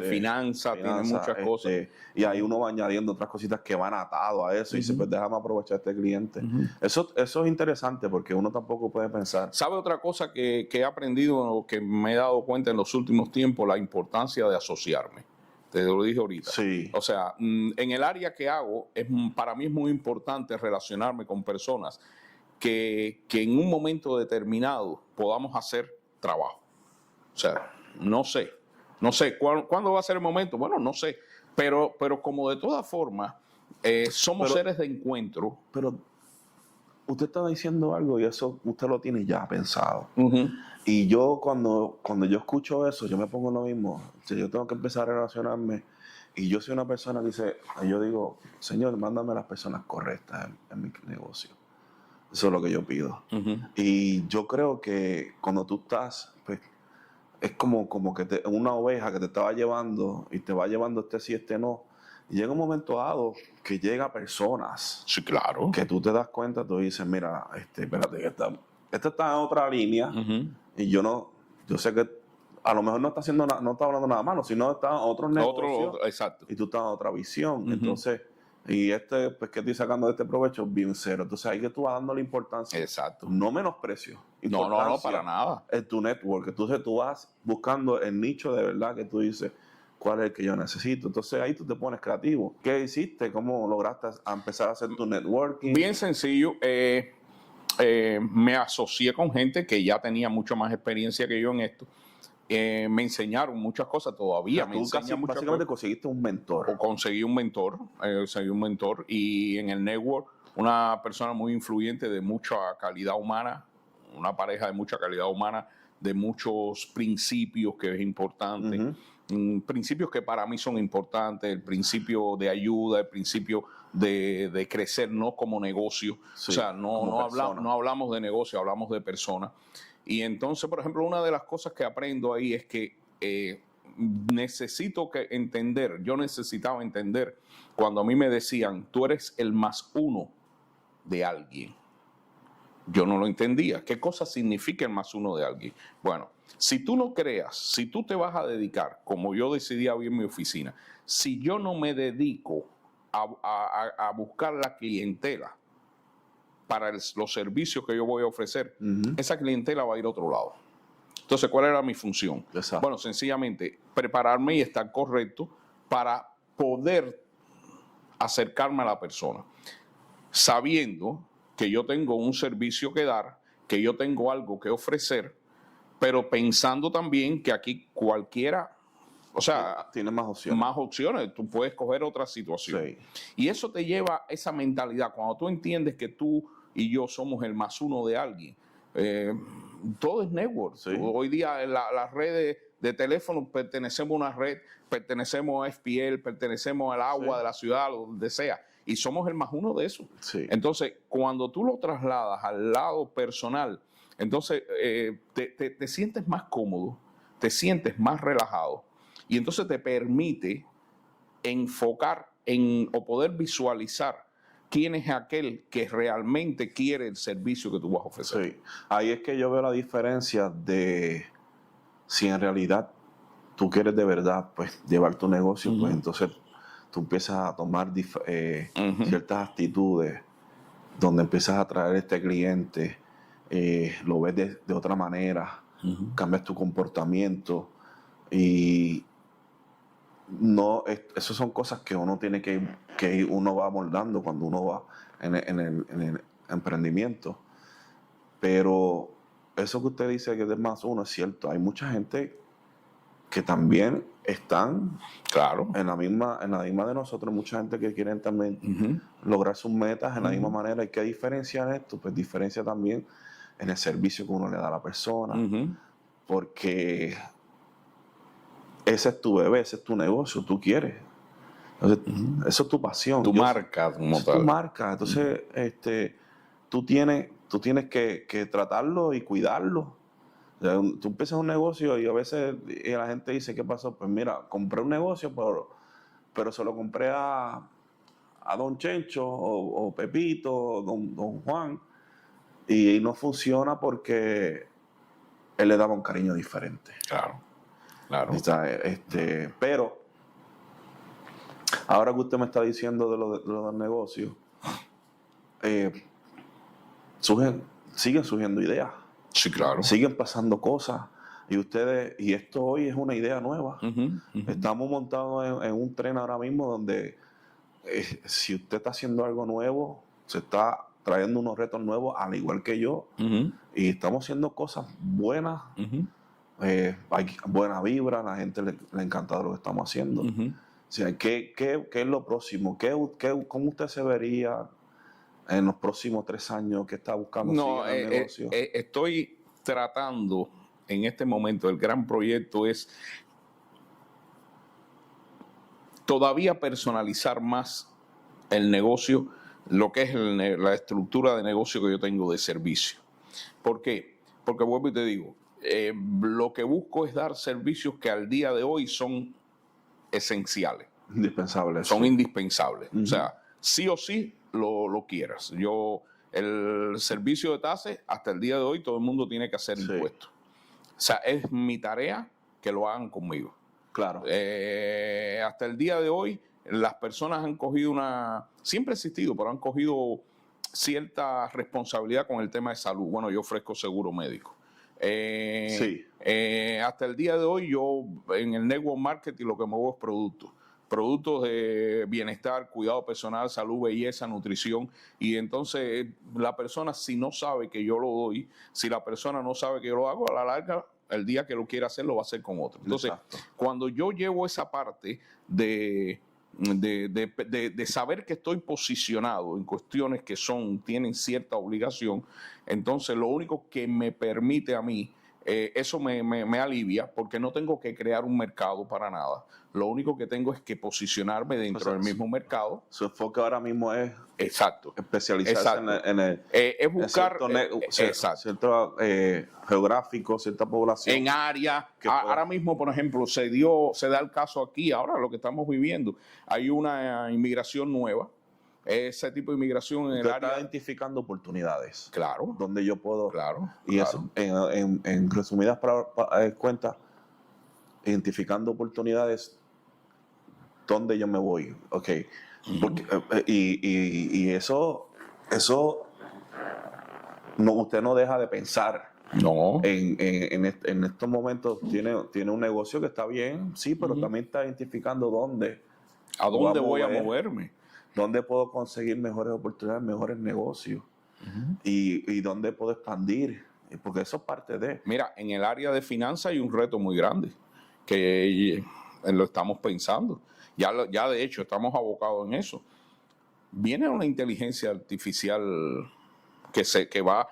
Finanzas, tiene muchas cosas. Y ahí uno va añadiendo otras cositas que van atados a eso y dice, pues déjame aprovechar a este cliente. Eso es interesante porque uno tampoco puede pensar. ¿Sabe otra cosa que he aprendido o que me he dado cuenta en los últimos tiempos? La importancia de asociarme. Te lo dije ahorita. Sí. O sea, en el área que hago, para mí es muy importante relacionarme con personas que en un momento determinado podamos hacer trabajo. O sea, no sé cuándo va a ser el momento. Bueno, no sé, pero como de todas formas somos seres de encuentro. Pero usted está diciendo algo y eso usted lo tiene ya pensado. Y yo cuando yo escucho eso, yo me pongo lo mismo. O sea, yo tengo que empezar a relacionarme y yo soy una persona que dice, yo digo, Señor, mándame las personas correctas en mi negocio. Eso es lo que yo pido. Y yo creo que cuando tú estás, pues, es como que una oveja que te estaba llevando y te va llevando este sí, este no. Y llega un momento dado que llega personas. Sí, claro. Que tú te das cuenta, tú dices, mira, espérate, que esta está en otra línea y yo sé que a lo mejor no está hablando nada malo, sino está en otros negocios. Exacto. Y tú estás en otra visión. Entonces, y pues que estoy sacando de este provecho, bien cero. Entonces ahí que tú vas dándole importancia. Exacto. No menosprecio. No, para nada. En tu network. Entonces tú vas buscando el nicho de verdad que tú dices, ¿cuál es el que yo necesito? Entonces ahí tú te pones creativo. ¿Qué hiciste? ¿Cómo lograste empezar a hacer tu networking? Bien sencillo. Me asocié con gente que ya tenía mucho más experiencia que yo en esto. Me enseñaron muchas cosas todavía. Básicamente conseguiste un mentor. O conseguí un mentor y en el network una persona muy influyente de mucha calidad humana, una pareja de mucha calidad humana, de muchos principios que es importante. Principios que para mí son importantes, el principio de ayuda, el principio de crecer no como negocio. Sí, o sea, no hablamos de negocio, hablamos de personas. Y entonces, por ejemplo, una de las cosas que aprendo ahí es que yo necesitaba entender cuando a mí me decían, tú eres el más uno de alguien. Yo no lo entendía. ¿Qué cosa significa el más uno de alguien? Bueno, si tú no creas, si tú te vas a dedicar, como yo decidí abrir mi oficina, si yo no me dedico a buscar la clientela para los servicios que yo voy a ofrecer, esa clientela va a ir a otro lado. Entonces, ¿cuál era mi función? Exacto. Bueno, sencillamente, prepararme y estar correcto para poder acercarme a la persona, sabiendo que yo tengo un servicio que dar, que yo tengo algo que ofrecer, pero pensando también que aquí cualquiera, o sea, tiene más opciones. Más opciones, tú puedes coger otra situación. Sí. Y eso te lleva a esa mentalidad. Cuando tú entiendes que tú y yo somos el más uno de alguien, todo es network. Sí. Hoy día en las redes de teléfono pertenecemos a una red, pertenecemos a FPL, pertenecemos al agua de la ciudad, donde sea. Y somos el más uno de eso. Sí. Entonces, cuando tú lo trasladas al lado personal, entonces te sientes más cómodo, te sientes más relajado y entonces te permite enfocar o poder visualizar quién es aquel que realmente quiere el servicio que tú vas a ofrecer. Sí. Ahí es que yo veo la diferencia de si en realidad tú quieres de verdad pues llevar tu negocio, pues entonces tú empiezas a tomar ciertas actitudes donde empiezas a traer este cliente, lo ves de otra manera, cambias tu comportamiento y esas son cosas que uno tiene que uno va moldando cuando uno va en el emprendimiento. Pero eso que usted dice que es más uno es cierto. Hay mucha gente que también están en la misma de nosotros, mucha gente que quieren también lograr sus metas en la misma manera. ¿Y qué diferencia en esto? Pues diferencia también en el servicio que uno le da a la persona, porque ese es tu bebé, ese es tu negocio, tú quieres. Entonces, eso es tu pasión. Tu marca como es tal. tu marca. Entonces, tú tienes que tratarlo y cuidarlo. O sea, tú empiezas un negocio y a veces la gente dice, ¿qué pasó? Pues mira, compré un negocio, pero se lo compré a Don Chencho o Pepito o don Juan, y no funciona porque él le daba un cariño diferente. Claro, claro. O sea, pero ahora que usted me está diciendo de lo del negocio, siguen surgiendo ideas, Sí, claro. siguen pasando cosas, y esto hoy es una idea nueva. Ujú. Estamos montados en un tren ahora mismo donde si usted está haciendo algo nuevo, se está trayendo unos retos nuevos, al igual que yo, Ujú. y estamos haciendo cosas buenas. Ujú. Hay buena vibra, a la gente le ha encantado lo que estamos haciendo. Ujú. O sea, ¿qué es lo próximo? ¿Cómo usted se vería en los próximos 3 años que está buscando No, seguir el negocio? estoy tratando en este momento, el gran proyecto es todavía personalizar más el negocio, lo que es la estructura de negocio que yo tengo de servicio. ¿Por qué? Porque vuelvo y te digo, lo que busco es dar servicios que al día de hoy son esenciales. Indispensable. Son sí. indispensables. O sea, sí o sí lo quieras. El servicio de TASE, hasta el día de hoy, todo el mundo tiene que hacer impuestos. O sea, es mi tarea que lo hagan conmigo. Claro. Hasta el día de hoy, las personas han cogido siempre ha existido, pero han cogido cierta responsabilidad con el tema de salud. Bueno, yo ofrezco seguro médico. Hasta el día de hoy, yo en el network marketing lo que muevo es productos de bienestar, cuidado personal, salud, belleza, nutrición. Y entonces la persona, si no sabe que yo lo doy, si la persona no sabe que yo lo hago, a la larga, el día que lo quiera hacer, lo va a hacer con otro. Entonces, cuando yo llevo esa parte de saber que estoy posicionado en cuestiones que tienen cierta obligación, entonces lo único que me permite a mí, eso me alivia, porque no tengo que crear un mercado para nada. Lo único que tengo es que posicionarme dentro del mismo mercado. Su enfoque ahora mismo es especializarse en el es buscar cierto geográfico, cierta población. en área. Ahora mismo, por ejemplo, se da el caso aquí, ahora lo que estamos viviendo, hay una inmigración nueva. Ese tipo de inmigración en el área. Está identificando oportunidades. Claro. Donde yo puedo. Claro. Y eso, en resumidas cuentas, identificando oportunidades donde yo me voy. Ok. Porque, y eso no, usted no deja de pensar. No. En estos momentos tiene un negocio que está bien, sí, pero también está identificando dónde. ¿A dónde voy a moverme? ¿Dónde puedo conseguir mejores oportunidades, mejores negocios? Y dónde puedo expandir. Porque eso es parte de. Mira, en el área de finanzas hay un reto muy grande que lo estamos pensando. Ya de hecho estamos abocados en eso. Viene una inteligencia artificial que va,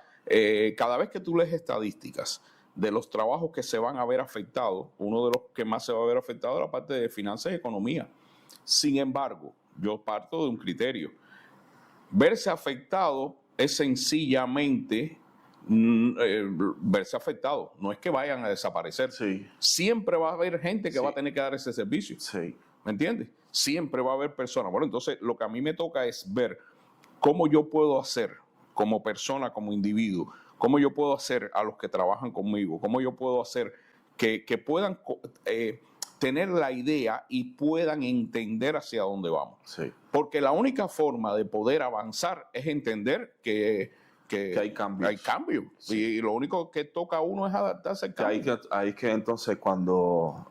cada vez que tú lees estadísticas de los trabajos que se van a ver afectados, uno de los que más se va a ver afectado es la parte de finanzas y economía. Sin embargo, yo parto de un criterio. Verse afectado es sencillamente verse afectado. No es que vayan a desaparecer. Sí. Siempre va a haber gente que va a tener que dar ese servicio. Sí. ¿Me entiendes? Siempre va a haber personas. Bueno, entonces lo que a mí me toca es ver cómo yo puedo hacer como persona, como individuo, cómo yo puedo hacer a los que trabajan conmigo, cómo yo puedo hacer que puedan tener la idea y puedan entender hacia dónde vamos. Sí. Porque la única forma de poder avanzar es entender que hay cambios. Hay cambios. Sí. Y lo único que toca a uno es adaptarse al cambio. Ahí que entonces cuando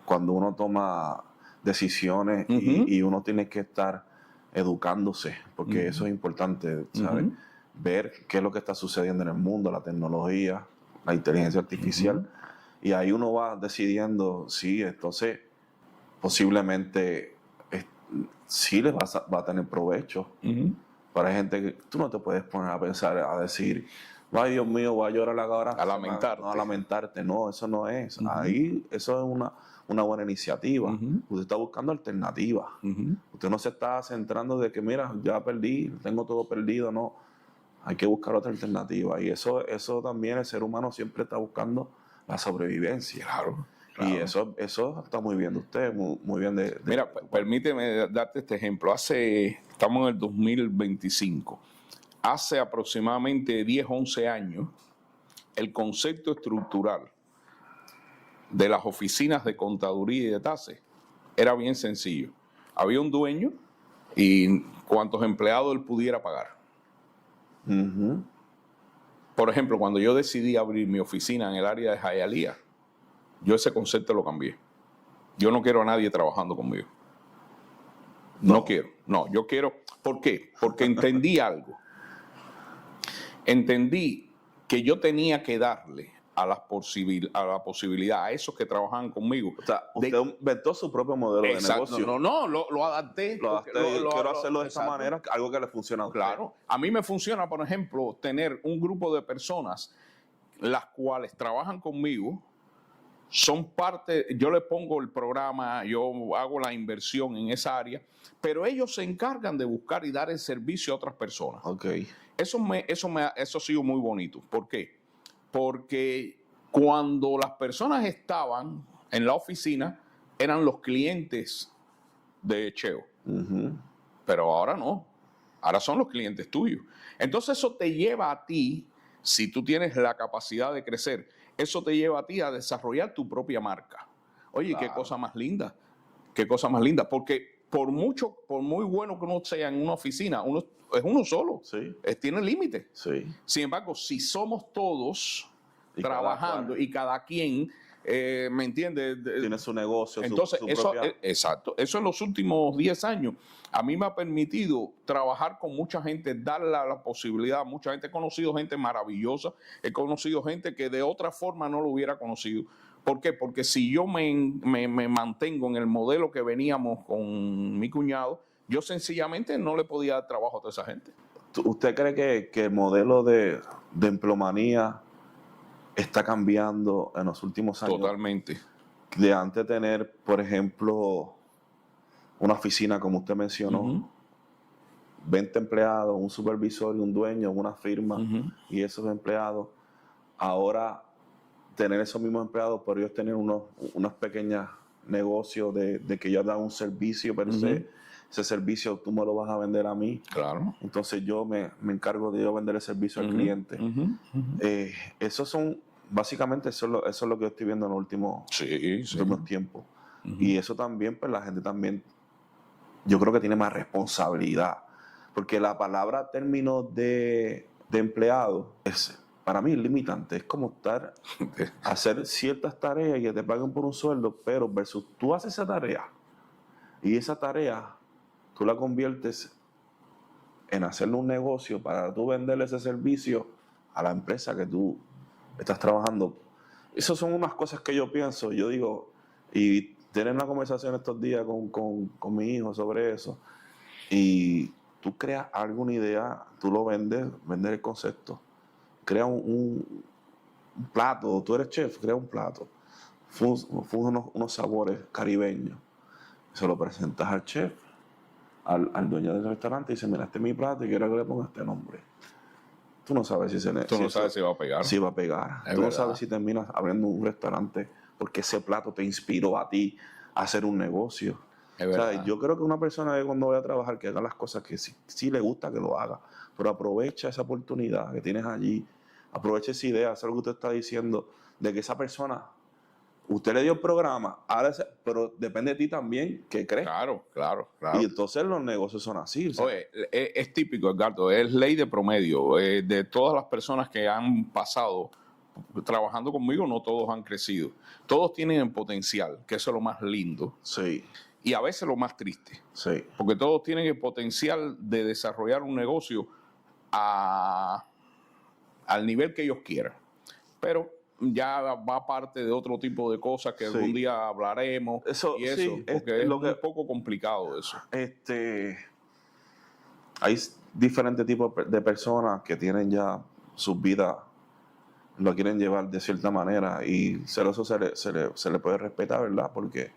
uno toma decisiones y uno tiene que estar educándose, porque eso es importante, ¿sabes? Ver qué es lo que está sucediendo en el mundo, la tecnología, la inteligencia artificial. Y ahí uno va decidiendo, sí, entonces posiblemente sí les va a tener provecho. Para gente que tú no te puedes poner a pensar, a decir, ay Dios mío, voy a llorar ahora. A lamentarte. No, a lamentarte, no, eso no es. Ahí, eso es una buena iniciativa. Usted está buscando alternativas. Usted no se está centrando de que, mira, ya perdí, tengo todo perdido, no. Hay que buscar otra alternativa. Y eso también, el ser humano siempre está buscando la sobrevivencia. Claro. Y eso está muy bien de usted, muy bien de Mira, permíteme darte este ejemplo. Estamos en el 2025. Hace aproximadamente 10, 11 años, el concepto estructural de las oficinas de contaduría y de TASE era bien sencillo. Había un dueño y cuántos empleados él pudiera pagar. Por ejemplo, cuando yo decidí abrir mi oficina en el área de Hialeah, yo ese concepto lo cambié. Yo no quiero a nadie trabajando conmigo. No quiero. No, yo quiero. ¿Por qué? Porque entendí algo. Entendí que yo tenía que darle a la posibilidad a esos que trabajaban conmigo. O sea, usted inventó su propio modelo de negocio. No, lo adapté. Quiero hacerlo de esa manera, algo que le funciona a usted. Claro. A mí me funciona, por ejemplo, tener un grupo de personas las cuales trabajan conmigo, son parte, yo le pongo el programa, yo hago la inversión en esa área, pero ellos se encargan de buscar y dar el servicio a otras personas. Okay. Eso ha sido muy bonito. ¿Por qué? Porque cuando las personas estaban en la oficina, eran los clientes de Cheo. Pero ahora no. Ahora son los clientes tuyos. Entonces eso te lleva a ti, si tú tienes la capacidad de crecer, eso te lleva a ti a desarrollar tu propia marca. Oye, claro. Qué cosa más linda. Qué cosa más linda. Porque por muy bueno que uno sea en una oficina, es uno solo. Sí. Tiene límite. Sí. Sin embargo, si somos todos trabajando y cada quien, ¿me entiendes? Tiene su negocio, entonces, su eso, propia... Exacto. Eso en los últimos 10 años a mí me ha permitido trabajar con mucha gente, darle la posibilidad a mucha gente. He conocido gente maravillosa, he conocido gente que de otra forma no lo hubiera conocido. ¿Por qué? Porque si yo me mantengo en el modelo que veníamos con mi cuñado, yo sencillamente no le podía dar trabajo a toda esa gente. ¿Usted cree que el modelo de empleomanía está cambiando en los últimos años? Totalmente. De antes tener, por ejemplo, una oficina, como usted mencionó, 20 empleados, un supervisor y un dueño, una firma, y esos empleados, ahora tener esos mismos empleados, pero ellos tener unos pequeños negocios de que ellos dan un servicio per se. Ese servicio tú me lo vas a vender a mí. Claro. Entonces yo me encargo de yo vender el servicio al cliente. Esos son, básicamente, eso es lo que yo estoy viendo en los últimos tiempos. Y eso también, pues la gente también, yo creo que tiene más responsabilidad. Porque la palabra término de empleado es, para mí, limitante. Es como hacer ciertas tareas y que te paguen por un sueldo, pero versus tú haces esa tarea y esa tarea tú la conviertes en hacerle un negocio para tú venderle ese servicio a la empresa que tú estás trabajando. Esas son unas cosas que yo pienso, yo digo, y tener una conversación estos días con mi hijo sobre eso, y tú creas alguna idea, tú lo vendes el concepto, crea un plato, tú eres chef, crea un plato, funge unos sabores caribeños, se lo presentas al chef, al dueño del restaurante, y dice, mira, este es mi plato y quiero que le ponga este nombre. Tú no sabes si va a pegar. Si va a pegar. Tú no sabes si terminas abriendo un restaurante porque ese plato te inspiró a ti a hacer un negocio. O sea, yo creo que una persona que cuando vaya a trabajar, que haga las cosas que sí le gusta que lo haga, pero aprovecha esa oportunidad que tienes allí, aprovecha esa idea, hacer lo que usted está diciendo, de que esa persona, usted le dio el programa, pero depende de ti también que crees. Claro. Y entonces los negocios son así. O sea, oye, es típico, Edgardo, es ley de promedio. De todas las personas que han pasado trabajando conmigo, no todos han crecido. Todos tienen el potencial, que eso es lo más lindo. Sí. Y a veces lo más triste. Sí. Porque todos tienen el potencial de desarrollar un negocio al nivel que ellos quieran. Pero ya va parte de otro tipo de cosas que algún día hablaremos. Porque es un poco complicado eso. Hay diferentes tipos de personas que tienen ya sus vidas lo quieren llevar de cierta manera y eso se le puede respetar, ¿verdad? Porque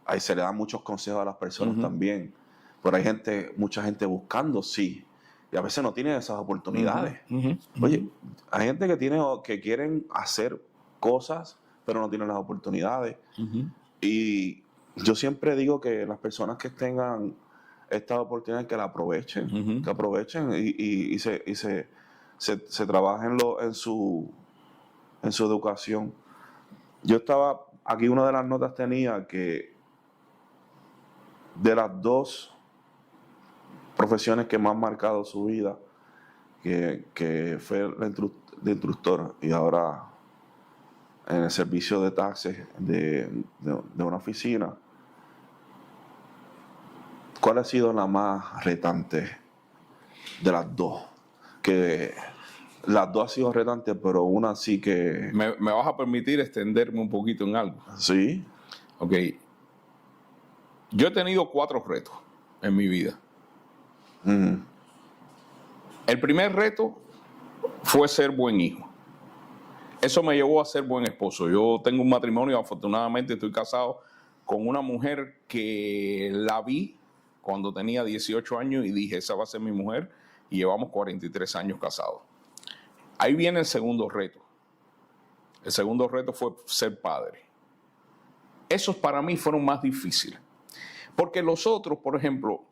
ahí se le dan muchos consejos a las personas también. Pero hay mucha gente buscando, sí, y a veces no tienen esas oportunidades. Oye, hay gente que quieren hacer cosas, pero no tienen las oportunidades. Y yo siempre digo que las personas que tengan esta oportunidad que la aprovechen, que aprovechen y se trabajen en su educación. Yo estaba, aquí una de las notas tenía que de las 2 profesiones que más han marcado su vida, que fue de instructor y ahora en el servicio de taxis de una oficina, ¿cuál ha sido la más retante de las 2? Que las 2 han sido retantes, pero una sí que... ¿Me vas a permitir extenderme un poquito en algo? Sí. Ok. Yo he tenido 4 retos en mi vida. El primer reto fue ser buen hijo. Eso me llevó a ser buen esposo. Yo tengo un matrimonio, afortunadamente estoy casado con una mujer que la vi cuando tenía 18 años y dije, esa va a ser mi mujer, y llevamos 43 años casados. Ahí viene el segundo reto. El segundo reto fue ser padre. Esos para mí fueron más difíciles. Porque los otros, por ejemplo,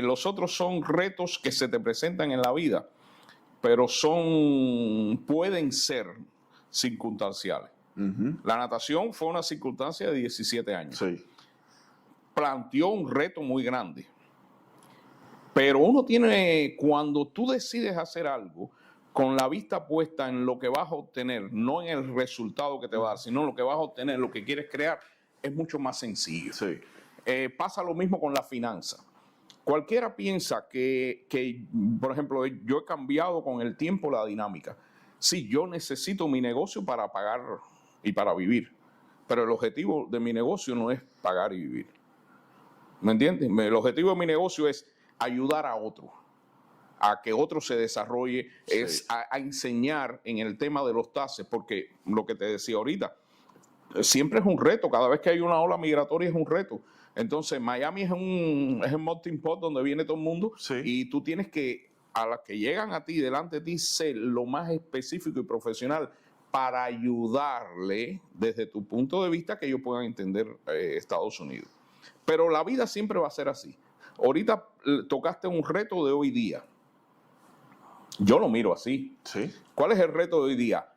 los otros son retos que se te presentan en la vida, pero pueden ser circunstanciales. La natación fue una circunstancia de 17 años. Sí. Planteó un reto muy grande. Pero cuando tú decides hacer algo con la vista puesta en lo que vas a obtener, no en el resultado que te va a dar, sino en lo que vas a obtener, lo que quieres crear, es mucho más sencillo. Sí. Pasa lo mismo con la finanza. Cualquiera piensa que, por ejemplo, yo he cambiado con el tiempo la dinámica. Sí, yo necesito mi negocio para pagar y para vivir, pero el objetivo de mi negocio no es pagar y vivir. ¿Me entiendes? El objetivo de mi negocio es ayudar a otro, a que otro se desarrolle, sí. Es a enseñar en el tema de los taxes, porque lo que te decía ahorita, siempre es un reto. Cada vez que hay una ola migratoria es un reto. Entonces, Miami es un melting pot donde viene todo el mundo, sí. Y tú tienes que, a las que llegan a ti, delante de ti, ser lo más específico y profesional para ayudarle desde tu punto de vista que ellos puedan entender Estados Unidos. Pero la vida siempre va a ser así. Ahorita tocaste un reto de hoy día. Yo lo miro así. Sí. ¿Cuál es el reto de hoy día?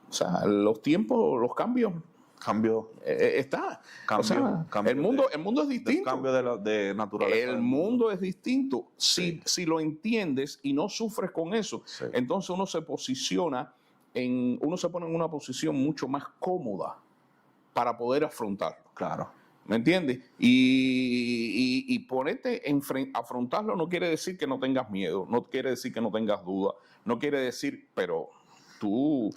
O sea, los tiempos, los cambios. Cambio. El mundo es distinto. Cambio de naturaleza. El mundo es distinto. Sí. Si lo entiendes y no sufres con eso, sí. Entonces uno se pone en una posición mucho más cómoda para poder afrontarlo. Claro. ¿Me entiendes? Y ponerte afrontarlo no quiere decir que no tengas miedo, no quiere decir que no tengas duda, no quiere decir, pero tú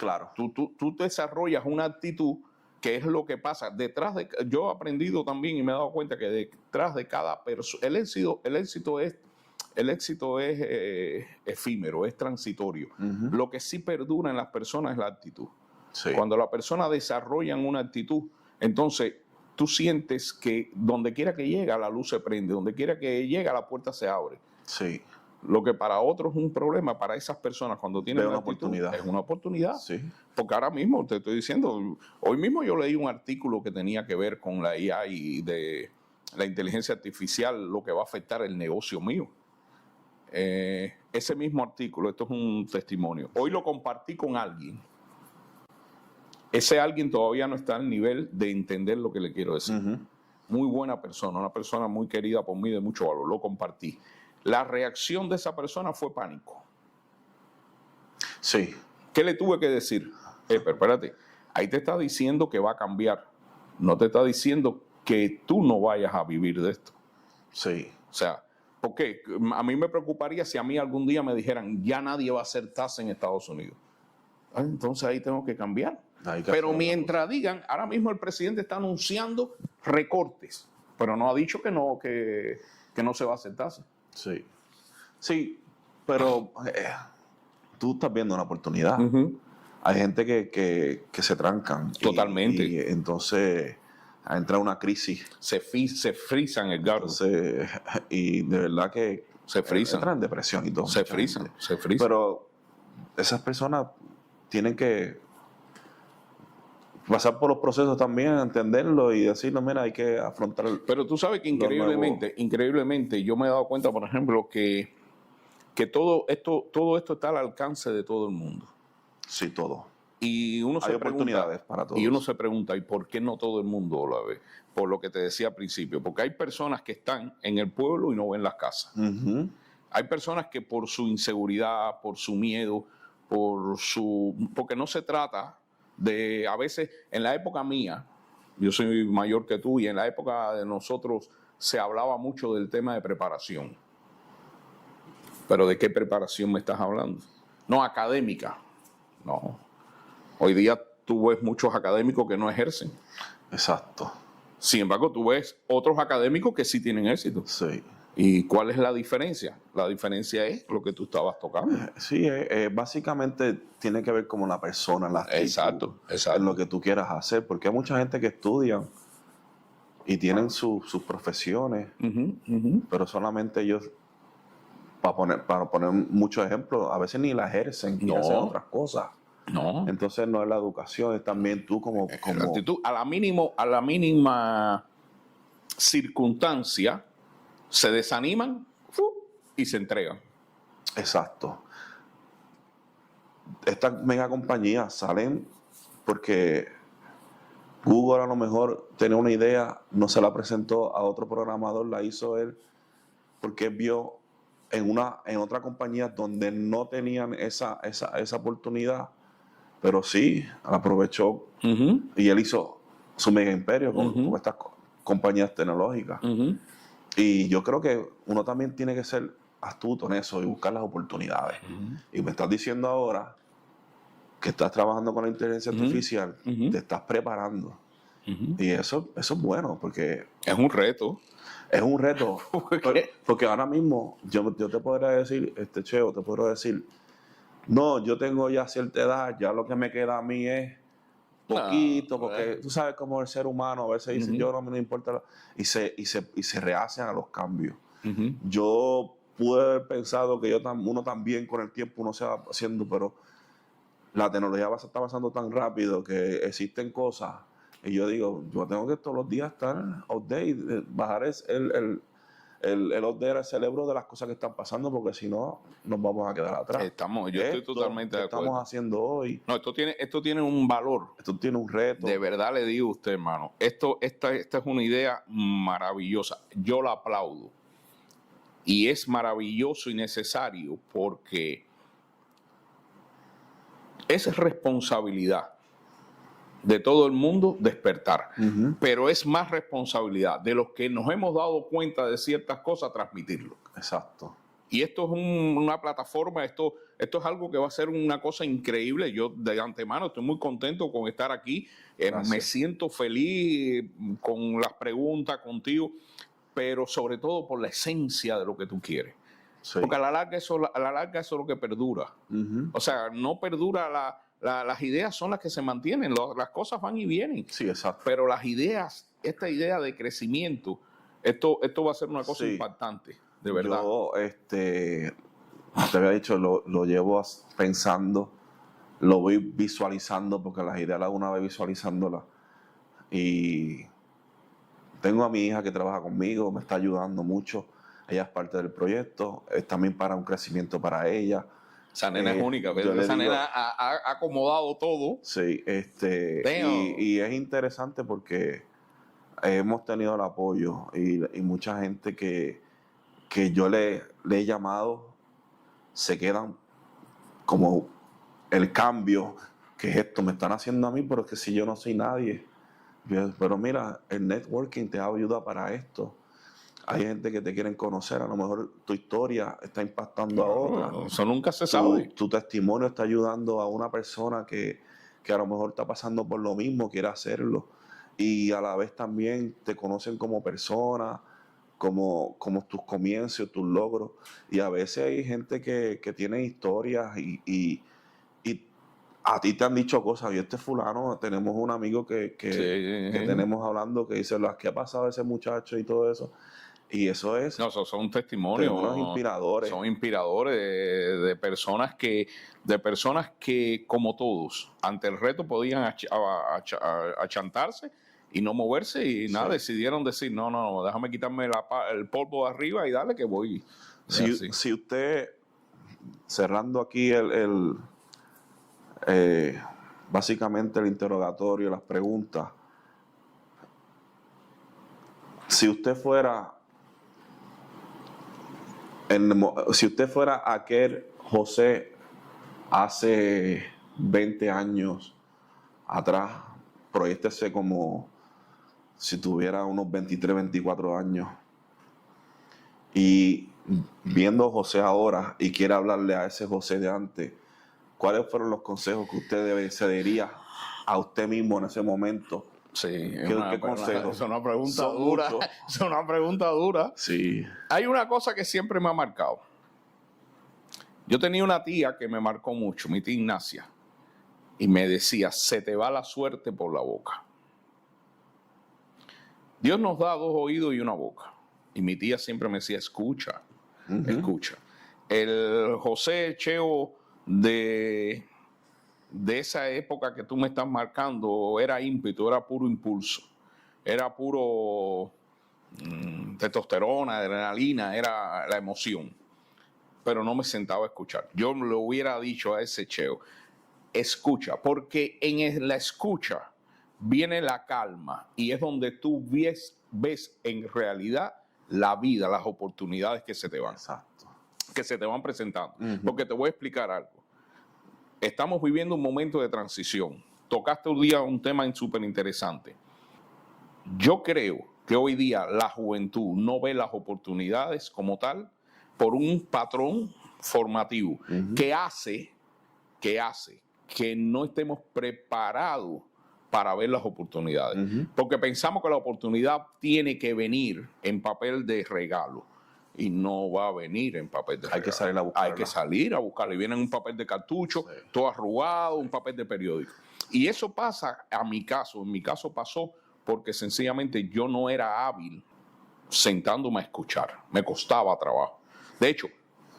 desarrollas una actitud que es lo que pasa. Yo he aprendido también y me he dado cuenta que detrás de cada persona, el éxito es efímero, es transitorio. Lo que sí perdura en las personas es la actitud. Sí. Cuando la persona desarrolla una actitud, entonces tú sientes que donde quiera que llega la luz se prende, donde quiera que llega la puerta se abre. Sí. Lo que para otros es un problema, para esas personas cuando tienen una oportunidad. Es una oportunidad. Sí. Porque ahora mismo te estoy diciendo, hoy mismo yo leí un artículo que tenía que ver con la IA y de la inteligencia artificial, lo que va a afectar el negocio mío. Ese mismo artículo, esto es un testimonio. Hoy lo compartí con alguien. Ese alguien todavía no está al nivel de entender lo que le quiero decir. Muy buena persona, una persona muy querida por mí, de mucho valor, lo compartí. La reacción de esa persona fue pánico. Sí. ¿Qué le tuve que decir? Pero espérate, ahí te está diciendo que va a cambiar. No te está diciendo que tú no vayas a vivir de esto. Sí. O sea, porque a mí me preocuparía si a mí algún día me dijeran, ya nadie va a hacer tasa en Estados Unidos. Entonces ahí tengo que cambiar. Pero mientras digan, ahora mismo el presidente está anunciando recortes, pero no ha dicho que no se va a hacer tasa. Sí. Sí, pero tú estás viendo una oportunidad. Ujú. Hay gente que se trancan. Totalmente. Y entonces entra una crisis. Se frisan, Edgardo. Entonces, y de verdad que Se frisan. entran en depresión y todo. Se mucha frisan, gente. se frisan. Pero esas personas tienen que pasar por los procesos también, entenderlo y decirlo, mira, hay que afrontar Pero tú sabes que lo increíblemente, yo me he dado cuenta, por ejemplo, que todo esto está al alcance de todo el mundo. Sí, todo. Y uno Hay se oportunidades pregunta, para todos. y uno se pregunta, ¿y por qué no todo el mundo lo ve? Por lo que te decía al principio, porque hay personas que están en el pueblo y no ven las casas. Ujú. Hay personas que por su inseguridad, por su miedo, porque no se trata de, a veces, en la época mía, yo soy mayor que tú, y en la época de nosotros se hablaba mucho del tema de preparación. ¿Pero de qué preparación me estás hablando? No, académica. No. Hoy día tú ves muchos académicos que no ejercen. Exacto. Sin embargo, tú ves otros académicos que sí tienen éxito. Sí. ¿Y cuál es la diferencia? La diferencia es lo que tú estabas tocando. Sí, básicamente tiene que ver como la persona, la actitud, Exacto. en lo que tú quieras hacer, porque hay mucha gente que estudia y tienen sus profesiones, Ujú, ujú. pero solamente ellos, para poner muchos ejemplos, a veces ni la ejercen y No. hacen otras cosas. No. Entonces no es la educación, es también tú como La actitud, a la mínima circunstancia, se desaniman y se entregan. Exacto. Estas mega compañías salen porque Google a lo mejor tenía una idea, no se la presentó a otro programador, la hizo él, porque vio en otra compañía donde no tenían esa oportunidad, pero sí, la aprovechó Ujú, y él hizo su mega imperio con Ujú. estas compañías tecnológicas. ujú. Y yo creo que uno también tiene que ser astuto en eso y buscar las oportunidades. Y me estás diciendo ahora que estás trabajando con la inteligencia artificial, Ujú. te estás preparando. Ujú. Y eso es bueno, porque Es un reto. es un reto. ¿Por qué? Porque ahora mismo yo te podría decir, Cheo, te puedo decir, no, yo tengo ya cierta edad, ya lo que me queda a mí es poquito, porque tú sabes cómo el ser humano a veces dice, Ujú. yo no me importa, y se rehacen a los cambios. Ujú. Yo pude haber pensado que uno también con el tiempo uno se va haciendo, pero la tecnología está avanzando tan rápido que existen cosas. Y yo digo, yo tengo que todos los días estar update, bajar el update al cerebro de las cosas que están pasando, porque si no, nos vamos a quedar atrás. Yo estoy totalmente ¿Qué de acuerdo. estamos haciendo hoy? No, esto tiene un valor. Esto tiene un reto. De verdad le digo a usted, hermano, esta es una idea maravillosa. Yo la aplaudo. Y es maravilloso y necesario porque es responsabilidad de todo el mundo despertar. Ujú. Pero es más responsabilidad de los que nos hemos dado cuenta de ciertas cosas transmitirlo. Exacto. Y esto es una plataforma, esto es algo que va a ser una cosa increíble. Yo de antemano estoy muy contento con estar aquí. Me siento feliz con las preguntas contigo, pero sobre todo por la esencia de lo que tú quieres. Sí. Porque a la larga eso es lo que perdura. Ujú. O sea, no perdura las ideas son las que se mantienen, las cosas van y vienen. Sí, exacto. Pero las ideas, esta idea de crecimiento, esto va a ser una cosa Sí. impactante. De verdad. Yo, te había dicho, lo llevo pensando, lo voy visualizando, porque las ideas las una vez visualizándolas. Y tengo a mi hija que trabaja conmigo, me está ayudando mucho. Ella es parte del proyecto, es también para un crecimiento para ella. Esa nena es única, yo le esa digo- nena ha acomodado todo. Sí, Damn. y es interesante porque hemos tenido el apoyo y mucha gente que yo le he llamado se quedan como el cambio, que es esto, me están haciendo a mí, pero es que si yo no soy nadie. Pero mira, el networking te ayuda para esto. Hay gente que te quieren conocer, a lo mejor tu historia está impactando a otra. Eso nunca se sabe. Tu testimonio está ayudando a una persona que a lo mejor está pasando por lo mismo, quiere hacerlo. Y a la vez también te conocen como persona. como tus comienzos, tus logros. Y a veces hay gente que tiene historias y a ti te han dicho cosas. Y este fulano, tenemos un amigo que tenemos hablando que dice las que ha pasado ese muchacho y todo eso. Y eso es... No, esos son testimonios. Inspiradores. Son inspiradores de personas que, como todos, ante el reto podían achantarse y no moverse y nada, decidieron decir, no, déjame quitarme el polvo de arriba y dale que voy. Si usted, cerrando aquí básicamente el interrogatorio, las preguntas, si usted fuera aquel José hace 20 años atrás, proyéctese como si tuviera unos 23, 24 años, y viendo a José ahora y quiere hablarle a ese José de antes, ¿cuáles fueron los consejos que usted se diría a usted mismo en ese momento? Sí, ¿Qué consejo? Es una pregunta dura. Es una pregunta dura. Sí. Hay una cosa que siempre me ha marcado. Yo tenía una tía que me marcó mucho, mi tía Ignacia, y me decía, se te va la suerte por la boca. Dios nos da 2 oídos y una boca. Y mi tía siempre me decía, escucha, escucha. El José Cheo de esa época que tú me estás marcando era ímpetu, era puro impulso, era puro testosterona, adrenalina, era la emoción. Pero no me sentaba a escuchar. Yo le hubiera dicho a ese Cheo, escucha, porque en la escucha viene la calma y es donde tú ves en realidad la vida, las oportunidades que se te van. Exacto. Que se te van presentando. Porque te voy a explicar algo. Estamos viviendo un momento de transición. Tocaste un día un tema súper interesante. Yo creo que hoy día la juventud no ve las oportunidades como tal por un patrón formativo que hace que no estemos preparados para ver las oportunidades. Porque pensamos que la oportunidad tiene que venir en papel de regalo. Y no va a venir en papel de regalo. Hay que salir a buscarla. Hay que salir a buscarla. Y viene en un papel de cartucho, todo arrugado, un papel de periódico. Y eso pasa, en mi caso pasó porque sencillamente yo no era hábil sentándome a escuchar. Me costaba trabajo. De hecho,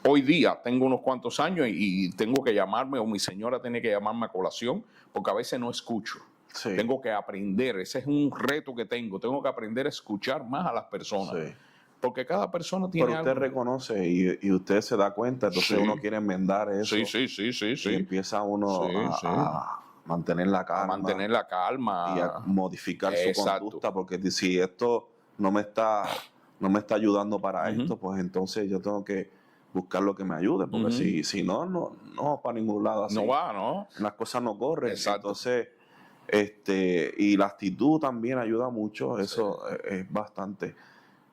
hoy día tengo unos cuantos años y tengo que llamarme, o mi señora tiene que llamarme a colación, porque a veces no escucho. Sí. Tengo que aprender, ese es un reto que tengo que aprender a escuchar más a las personas. Sí. Porque cada persona tiene algo. Pero usted reconoce y usted se da cuenta, entonces uno quiere enmendar eso. Sí. Y empieza uno a mantener la calma. A mantener la calma. Y a modificar su conducta, porque si esto no me está ayudando para esto, pues entonces yo tengo que buscar lo que me ayude, porque si no para ningún lado así. No va, ¿no? Las cosas no corren. Exacto. Entonces, y la actitud también ayuda mucho, eso es bastante.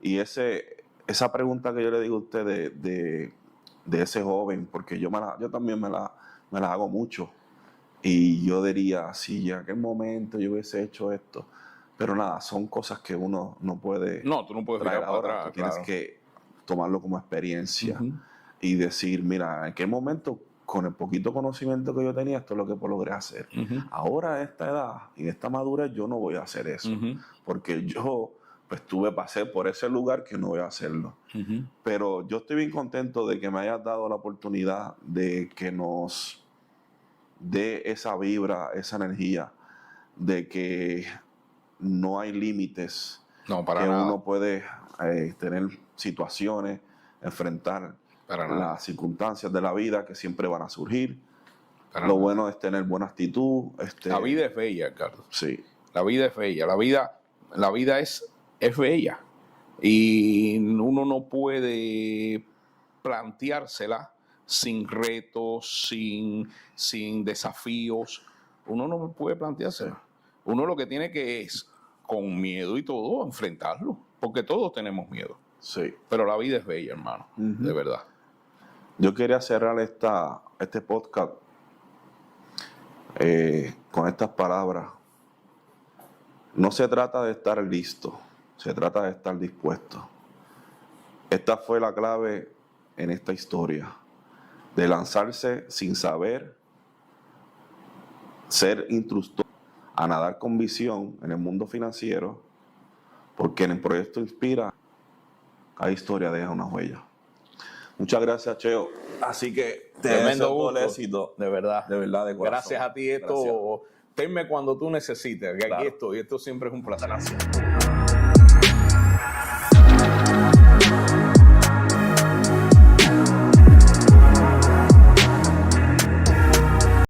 Y esa pregunta que yo le digo a usted de ese joven, porque yo también me la hago mucho. Y yo diría, si en aquel momento yo hubiese hecho esto. Pero nada, son cosas que uno no puede. No, tú no puedes traer mirar ahora. para atrás. Tú tienes que tomarlo como experiencia y decir, mira, en qué momento, con el poquito conocimiento que yo tenía, esto es lo que logré hacer. Ahora, a esta edad y esta madurez, yo no voy a hacer eso. Porque yo pasé por ese lugar que no voy a hacerlo. Pero yo estoy bien contento de que me hayas dado la oportunidad de que nos dé esa vibra, esa energía, de que no hay límites, no, para que nada. Uno puede tener situaciones, enfrentar las circunstancias de la vida que siempre van a surgir. Lo bueno es tener buena actitud. La vida es bella, Carlos. Sí. La vida es bella. La vida es bella. Y uno no puede planteársela sin retos, sin desafíos. Uno no puede planteársela. Uno lo que tiene que es, con miedo y todo, enfrentarlo. Porque todos tenemos miedo. Sí. Pero la vida es bella, hermano. De verdad. Yo quería cerrar este podcast con estas palabras. No se trata de estar listo, se trata de estar dispuesto. Esta fue la clave en esta historia, de lanzarse sin saber, ser instructor, a nadar con visión en el mundo financiero, porque en el proyecto Inspira, cada historia deja una huella. Muchas gracias, Cheo. Así que te Tremendo deseo todo el gusto, éxito. de verdad. De verdad, de corazón. Gracias a ti. Gracias. Tenme cuando tú necesites, que Claro. aquí estoy. Esto siempre es un placer.